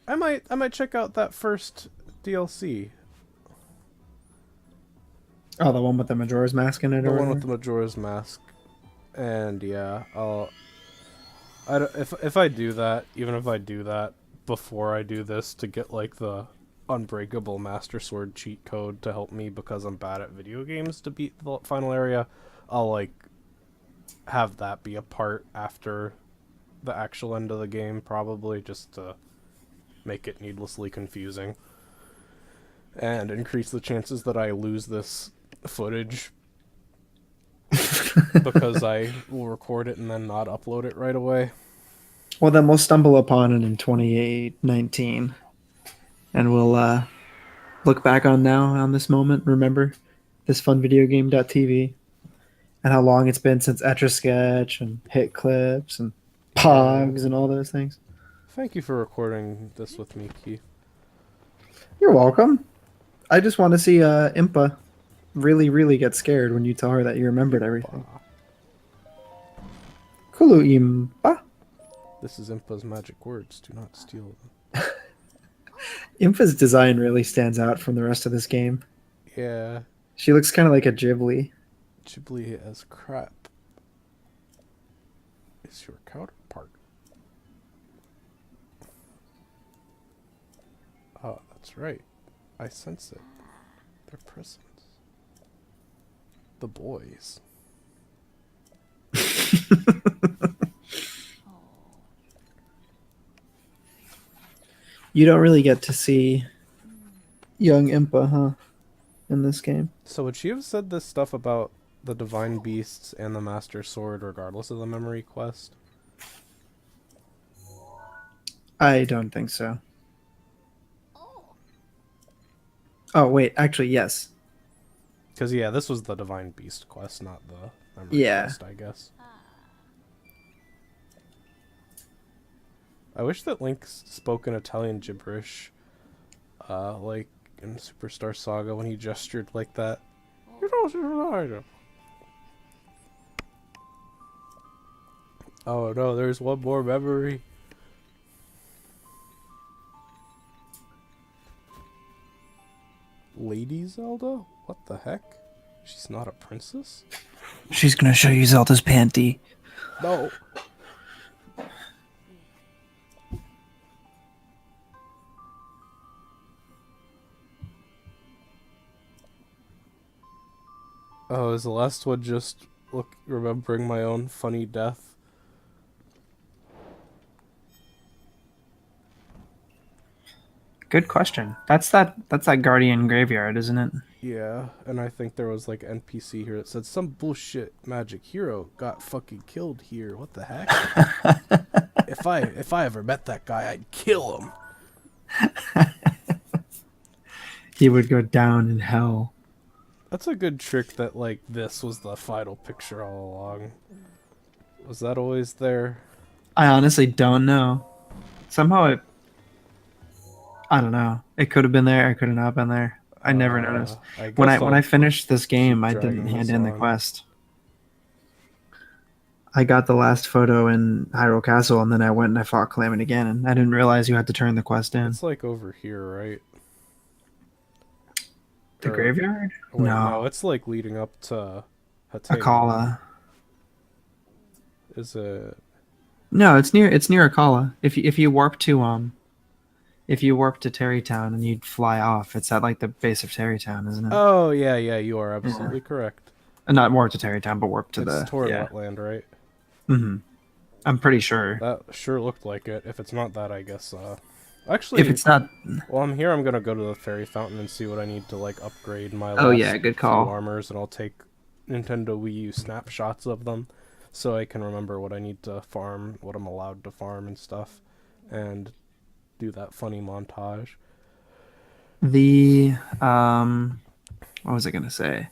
Speaker 2: I might check out that first DLC,
Speaker 1: Oh, the one with the Majora's Mask in it,
Speaker 2: the
Speaker 1: or
Speaker 2: one with
Speaker 1: whatever?
Speaker 2: the Majora's Mask, and yeah, if I do that, even if I do that before I do this to get like the Unbreakable Master Sword cheat code to help me because I'm bad at video games to beat the final area, I'll like have that be a part after the actual end of the game, probably just to make it needlessly confusing and increase the chances that I lose this footage because I will record it and then not upload it right away.
Speaker 1: Well, then we'll stumble upon it in 2019, and we'll look back on this moment. Remember this fun video game.tv and how long it's been since Etch a Sketch and Hit Clips and Pogs and all those things.
Speaker 2: Thank you for recording this with me, Keith.
Speaker 1: You're welcome. I just want to see Impa really, really get scared when you tell her that you remembered everything. Kulu Impa.
Speaker 2: This is Impa's magic words. Do not steal them.
Speaker 1: Impa's design really stands out from the rest of this game.
Speaker 2: Yeah,
Speaker 1: She looks kind of like a Ghibli.
Speaker 2: Ghibli as crap is your counterpart. Oh, that's right. I sense it. Their presence. The boys.
Speaker 1: You don't really get to see young Impa, huh? In this game.
Speaker 2: So would she have said this stuff about the divine beasts and the master sword regardless of the memory quest?
Speaker 1: I don't think so. Oh, wait. Actually, yes.
Speaker 2: Because, yeah, this was the Divine Beast quest, not the memory
Speaker 1: Yeah.
Speaker 2: quest, I guess. I wish that Link spoke in Italian gibberish, like in Superstar Saga when he gestured like that. Oh no, there's one more memory. Lady Zelda? What the heck? She's not a princess?
Speaker 1: She's gonna show you Zelda's panty.
Speaker 2: No. Oh, is the last one just remembering my own funny death?
Speaker 1: Good question. That's that Guardian graveyard, isn't it?
Speaker 2: Yeah, and I think there was like NPC here that said some bullshit magic hero got fucking killed here. What the heck? if I ever met that guy, I'd kill him.
Speaker 1: He would go down in hell.
Speaker 2: That's a good trick that like this was the final picture all along. Was that always there?
Speaker 1: I honestly don't know. Somehow I don't know. It could have been there. It could have not been there. I never noticed. When I finished this game, I didn't hand in the quest. I got the last photo in Hyrule Castle, and then I went and I fought Calamity Ganon. I didn't realize you had to turn the quest in.
Speaker 2: It's like over here, right?
Speaker 1: The graveyard?
Speaker 2: Wait,
Speaker 1: No.
Speaker 2: no, it's like leading up to Hateno.
Speaker 1: Akala.
Speaker 2: Is it?
Speaker 1: No, it's near Akala. If you warp to Terrytown and you'd fly off, it's at like the base of Terrytown, isn't it?
Speaker 2: Oh yeah, you are absolutely correct.
Speaker 1: Not warp to Terrytown, but warp to
Speaker 2: It's toward
Speaker 1: yeah.
Speaker 2: Wetland, right?
Speaker 1: Mm-hmm. I'm pretty sure.
Speaker 2: That sure looked like it. If it's not that, I guess. Actually,
Speaker 1: If it's not,
Speaker 2: while I'm here, I'm gonna go to the fairy fountain and see what I need to like upgrade my.
Speaker 1: Oh,
Speaker 2: last
Speaker 1: yeah, good
Speaker 2: few
Speaker 1: call.
Speaker 2: armors, and I'll take Nintendo Wii U snapshots of them, so I can remember what I need to farm, what I'm allowed to farm and stuff, and do that funny montage.
Speaker 1: the what was I gonna say?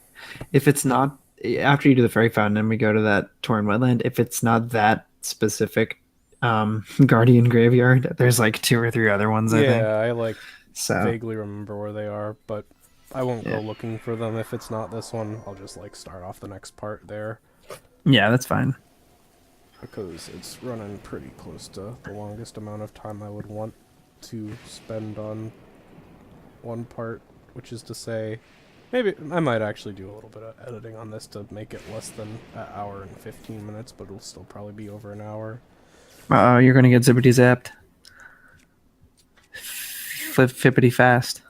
Speaker 1: If it's not after you do the fairy fountain and we go to that Torn Wetland, if it's not that specific Guardian graveyard, there's like 2 or 3 other ones. I think.
Speaker 2: Yeah, I like
Speaker 1: So
Speaker 2: vaguely remember where they are, but I won't
Speaker 1: Yeah.
Speaker 2: go looking for them if it's not this one. I'll just like start off the next part there
Speaker 1: yeah, that's fine.
Speaker 2: because it's running pretty close to the longest amount of time I would want to spend on one part, which is to say, maybe I might actually do a little bit of editing on this to make it less than an hour and 15 minutes, but it'll still probably be over an hour.
Speaker 1: Uh oh, you're gonna get zippity zapped. Fippity fast.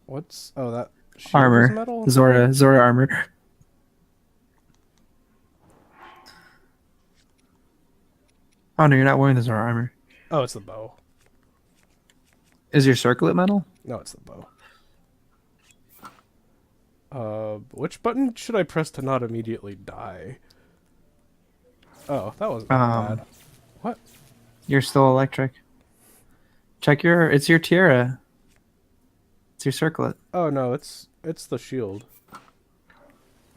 Speaker 2: What's that shield is
Speaker 1: Armor.
Speaker 2: metal?
Speaker 1: Zora armor. Oh no, you're not wearing the Zora armor.
Speaker 2: Oh, it's the bow.
Speaker 1: Is your circlet metal?
Speaker 2: No, it's the bow. Which button should I press to not immediately die? Oh, that wasn't bad. What?
Speaker 1: You're still electric. Check it's your tiara. It's your circlet.
Speaker 2: Oh no, it's the shield.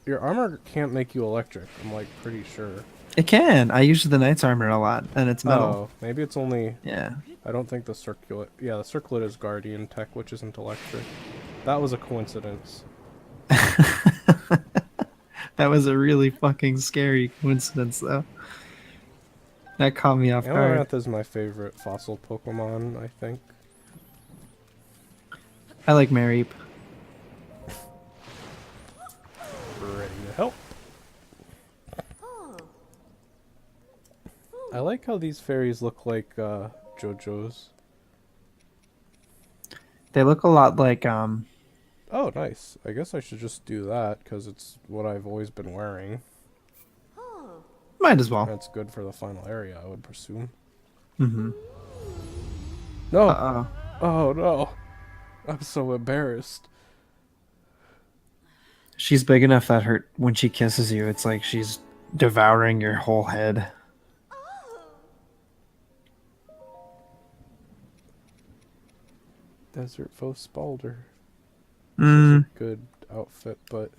Speaker 2: Your armor can't make you electric, I'm like pretty sure.
Speaker 1: It can. I use the knight's armor a lot, and it's metal.
Speaker 2: Oh, maybe it's only.
Speaker 1: Yeah.
Speaker 2: I don't think the circlet. Yeah, the circlet is guardian tech, which isn't electric. That was a coincidence.
Speaker 1: That was a really fucking scary coincidence, though. That caught me off guard.
Speaker 2: Amaranth is my favorite fossil Pokemon, I think.
Speaker 1: I like Mareep.
Speaker 2: Ready to help. I like how these fairies look like JoJo's.
Speaker 1: They look a lot like
Speaker 2: Oh, nice. I guess I should just do that because it's what I've always been wearing.
Speaker 1: might as well.
Speaker 2: That's good for the final area, I would presume.
Speaker 1: Mm-hmm.
Speaker 2: No!
Speaker 1: Uh-oh.
Speaker 2: Oh no! I'm so embarrassed.
Speaker 1: She's big enough that when she kisses you, it's like she's devouring your whole head.
Speaker 2: Desert Foe Spalder. This is a
Speaker 1: Mm,
Speaker 2: good outfit, but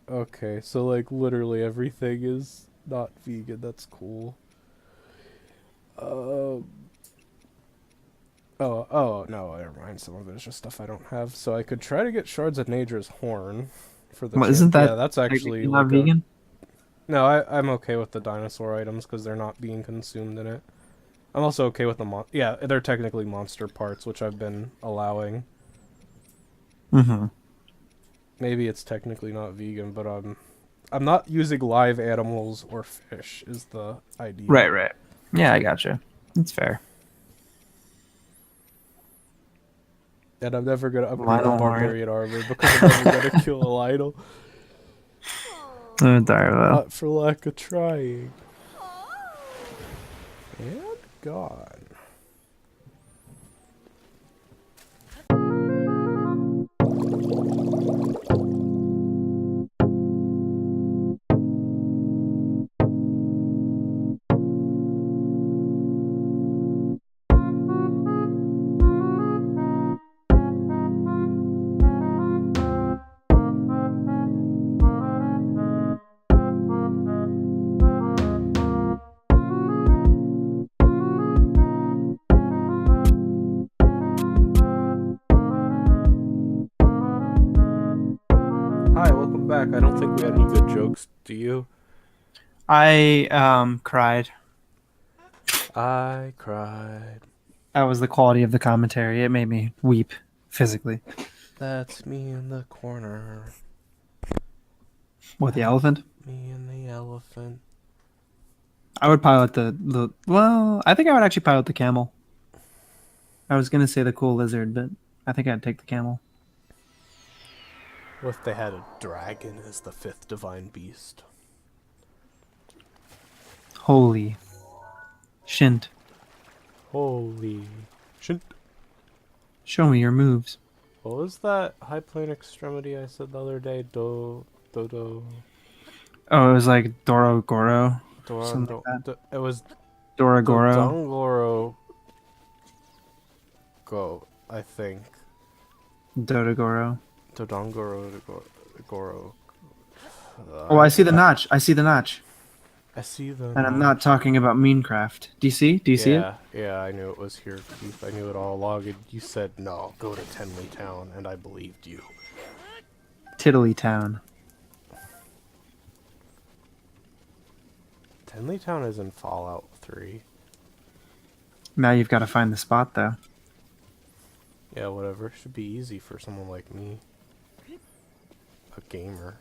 Speaker 2: okay, so like literally everything is not vegan. That's cool. Um. Oh, no, never mind. Some of it is just stuff I don't have. So I could try to get Shards of Nadra's horn for the
Speaker 1: well,
Speaker 2: chance.
Speaker 1: isn't
Speaker 2: Yeah,
Speaker 1: that
Speaker 2: that's actually
Speaker 1: technically not
Speaker 2: like a.
Speaker 1: vegan?
Speaker 2: No, I'm okay with the dinosaur items because they're not being consumed in it. I'm also okay with the yeah, they're technically monster parts, which I've been allowing.
Speaker 1: Mm-hmm.
Speaker 2: Maybe it's technically not vegan, but I'm not using live animals or fish is the idea.
Speaker 1: Right, right. Yeah, I gotcha. That's fair.
Speaker 2: And I'm never gonna upgrade to
Speaker 1: Lionel Warren.
Speaker 2: barbarian armor because I'm never gonna kill a Lionel.
Speaker 1: Darlo.
Speaker 2: Not for lack of trying. And gone. Hi, welcome back. I don't think we had any good jokes. Do you?
Speaker 1: I cried.
Speaker 2: I cried.
Speaker 1: That was the quality of the commentary. It made me weep physically.
Speaker 2: That's me in the corner.
Speaker 1: What, the elephant?
Speaker 2: Me and the elephant.
Speaker 1: I would pilot the well, I think I would actually pilot the camel. I was gonna say the cool lizard, but I think I'd take the camel.
Speaker 2: What if they had a dragon as the fifth divine beast?
Speaker 1: Holy shint.
Speaker 2: Holy shit.
Speaker 1: Show me your moves.
Speaker 2: What was that high plane extremity I said the other day? Dodo.
Speaker 1: Oh, it was like Doro Goro. Something like that.
Speaker 2: It was
Speaker 1: Dora Goro.
Speaker 2: Dongoro Go, I think.
Speaker 1: Dodogoro.
Speaker 2: Dodongoro Goro.
Speaker 1: Oh, I see the notch. I see the notch.
Speaker 2: I see the.
Speaker 1: And I'm not talking about Minecraft. Do you see? Do you see it?
Speaker 2: Yeah, I knew it was here, Keith. I knew it all along, and you said no, go to Tenley Town, and I believed you.
Speaker 1: Tiddly Town.
Speaker 2: Tenley Town is in Fallout 3.
Speaker 1: Now you've got to find the spot, though.
Speaker 2: Yeah, whatever. Should be easy for someone like me. A gamer.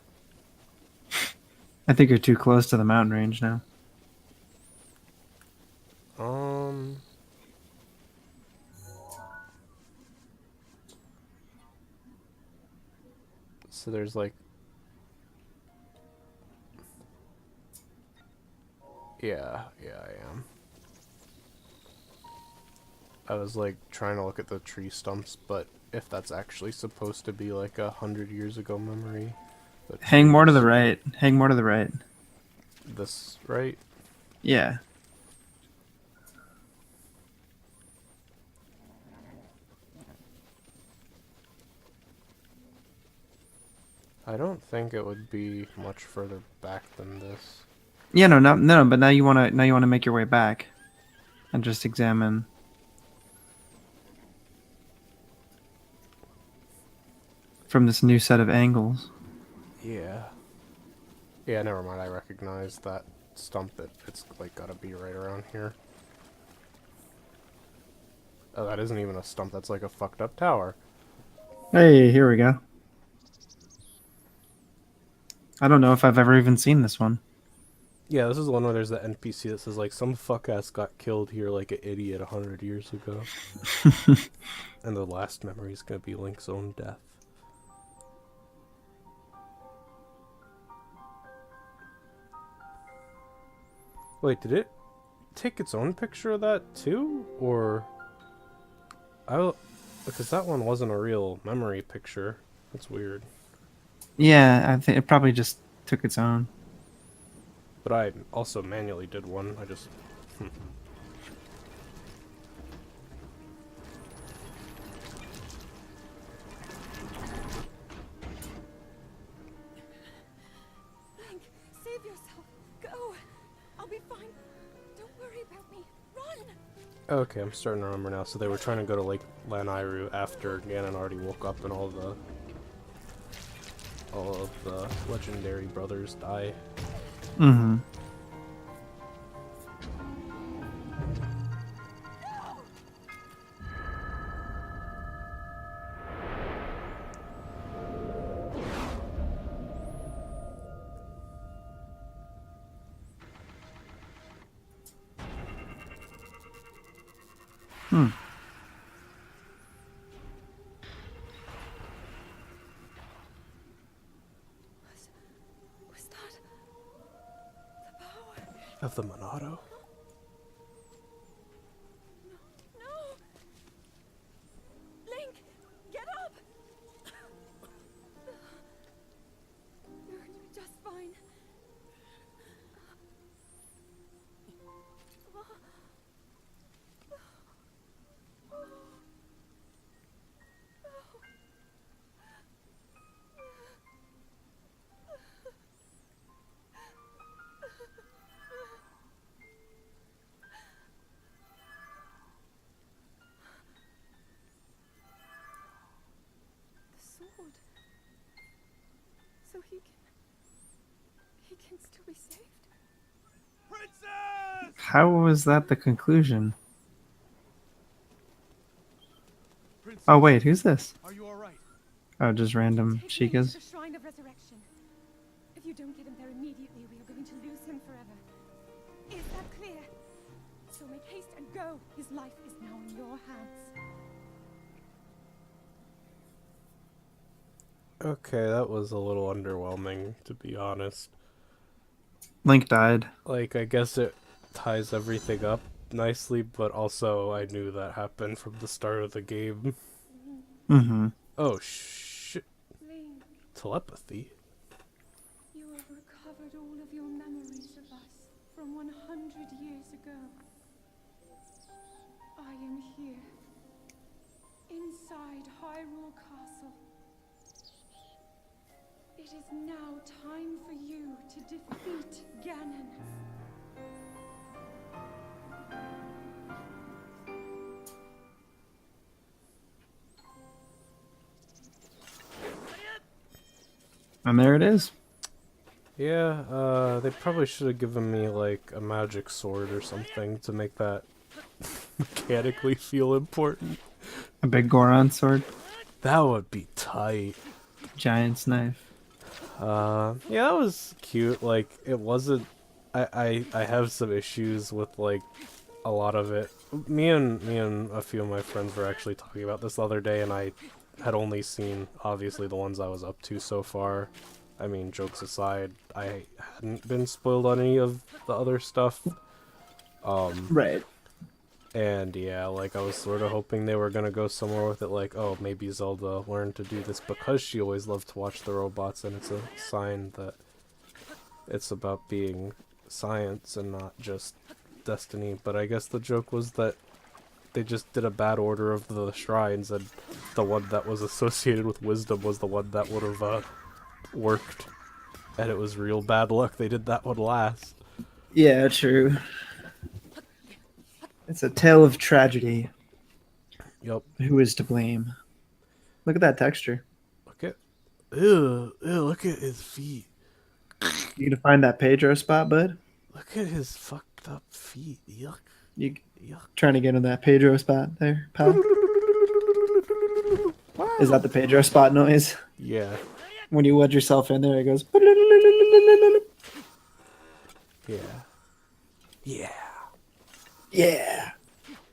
Speaker 1: I think you're too close to the mountain range now.
Speaker 2: So there's like... Yeah, I am. I was like trying to look at the tree stumps, but if that's actually supposed to be like 100 years ago memory.
Speaker 1: Hang more to the right. Hang more to the right.
Speaker 2: This, right?
Speaker 1: Yeah.
Speaker 2: I don't think it would be much further back than this.
Speaker 1: Yeah, no, but now you wanna make your way back and just examine. From this new set of angles.
Speaker 2: Yeah. Yeah, never mind. I recognize that stump that it's like gotta be right around here. Oh, that isn't even a stump. That's like a fucked up tower.
Speaker 1: Hey, here we go. I don't know if I've ever even seen this one.
Speaker 2: Yeah, this is the one where there's the NPC that says like some fuck ass got killed here like an idiot 100 years ago. And the last memory is gonna be Link's own death. Wait, did it take its own picture of that too? Or... because that one wasn't a real memory picture. That's weird.
Speaker 1: Yeah, I think it probably just took its own.
Speaker 2: But I also manually did one. I just... Okay, I'm starting to remember now. So they were trying to go to Lake Lanairu after Ganon already woke up and all of the legendary brothers die.
Speaker 1: Mm-hmm. Hmm.
Speaker 3: Was that the power?
Speaker 2: Of the Monado?
Speaker 3: No! Link, get up! You're gonna be just fine. The sword. So he can still be saved.
Speaker 4: Princess!
Speaker 1: How was that the conclusion?
Speaker 4: Princess,
Speaker 1: Oh wait, who's this?
Speaker 4: are you alright?
Speaker 1: Oh, just random
Speaker 3: Take me to
Speaker 1: Sheikahs.
Speaker 3: the Shrine of Resurrection. If you don't get him there immediately, we are going to lose him forever. Is that clear? So make haste and go. His life is now in your hands.
Speaker 2: Okay, that was a little underwhelming, to be honest.
Speaker 1: Link died.
Speaker 2: Like, I guess it ties everything up nicely, but also I knew that happened from the start of the game.
Speaker 1: Mm-hmm.
Speaker 2: Oh, shit.
Speaker 3: Link,
Speaker 2: Telepathy?
Speaker 3: you have recovered all of your memories of us from 100 years ago. I am here, inside Hyrule Castle. It is now time for you to defeat Ganon.
Speaker 1: And there it is.
Speaker 2: Yeah, they probably should have given me, like, a magic sword or something to make that mechanically feel important.
Speaker 1: A big Goron sword.
Speaker 2: That would be tight.
Speaker 1: Giant's knife.
Speaker 2: Yeah, that was cute. Like, it wasn't... I have some issues with, like, a lot of it. Me and a few of my friends were actually talking about this the other day, and I had only seen, obviously, the ones I was up to so far. I mean, jokes aside, I hadn't been spoiled on any of the other stuff.
Speaker 1: Right.
Speaker 2: And yeah, like, I was sort of hoping they were gonna go somewhere with it, like, oh, maybe Zelda learned to do this because she always loved to watch the robots, and it's a sign that it's about being science and not just destiny. But I guess the joke was that they just did a bad order of the shrines, and the one that was associated with wisdom was the one that would have worked. And it was real bad luck they did that one last.
Speaker 1: Yeah, true. It's a tale of tragedy.
Speaker 2: Yup.
Speaker 1: Who is to blame? Look at that texture.
Speaker 2: Look at... Ew, look at his feet.
Speaker 1: You gonna find that Pedro spot, bud?
Speaker 2: Look at his fucked up feet. Yuck.
Speaker 1: You
Speaker 2: Yuck.
Speaker 1: trying to get in that Pedro spot there, pal? Is that the Pedro spot noise?
Speaker 2: Yeah.
Speaker 1: When you wedge yourself in there, it goes.
Speaker 2: Yeah. Yeah.
Speaker 1: Yeah.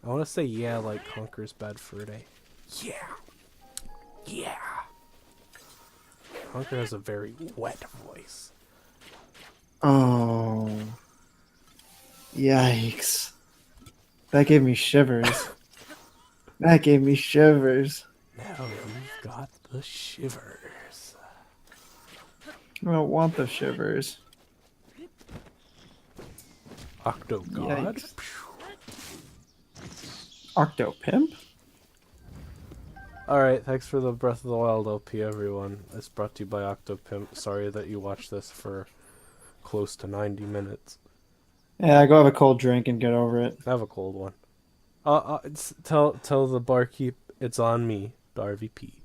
Speaker 2: I want to say yeah like Conker's Bad Fur Day. Yeah. Yeah. Conker has a very wet voice.
Speaker 1: Oh. Yikes. That gave me shivers. That gave me shivers.
Speaker 2: Now you've got the shivers.
Speaker 1: I don't want the shivers.
Speaker 2: Octo God.
Speaker 1: Yikes. Octo Pimp?
Speaker 2: Alright, thanks for the Breath of the Wild LP, everyone. It's brought to you by Octopimp. Sorry that you watched this for close to 90 minutes.
Speaker 1: Yeah, go have a cold drink and get over it.
Speaker 2: Have a cold one. Tell the barkeep it's on me, Darvy P.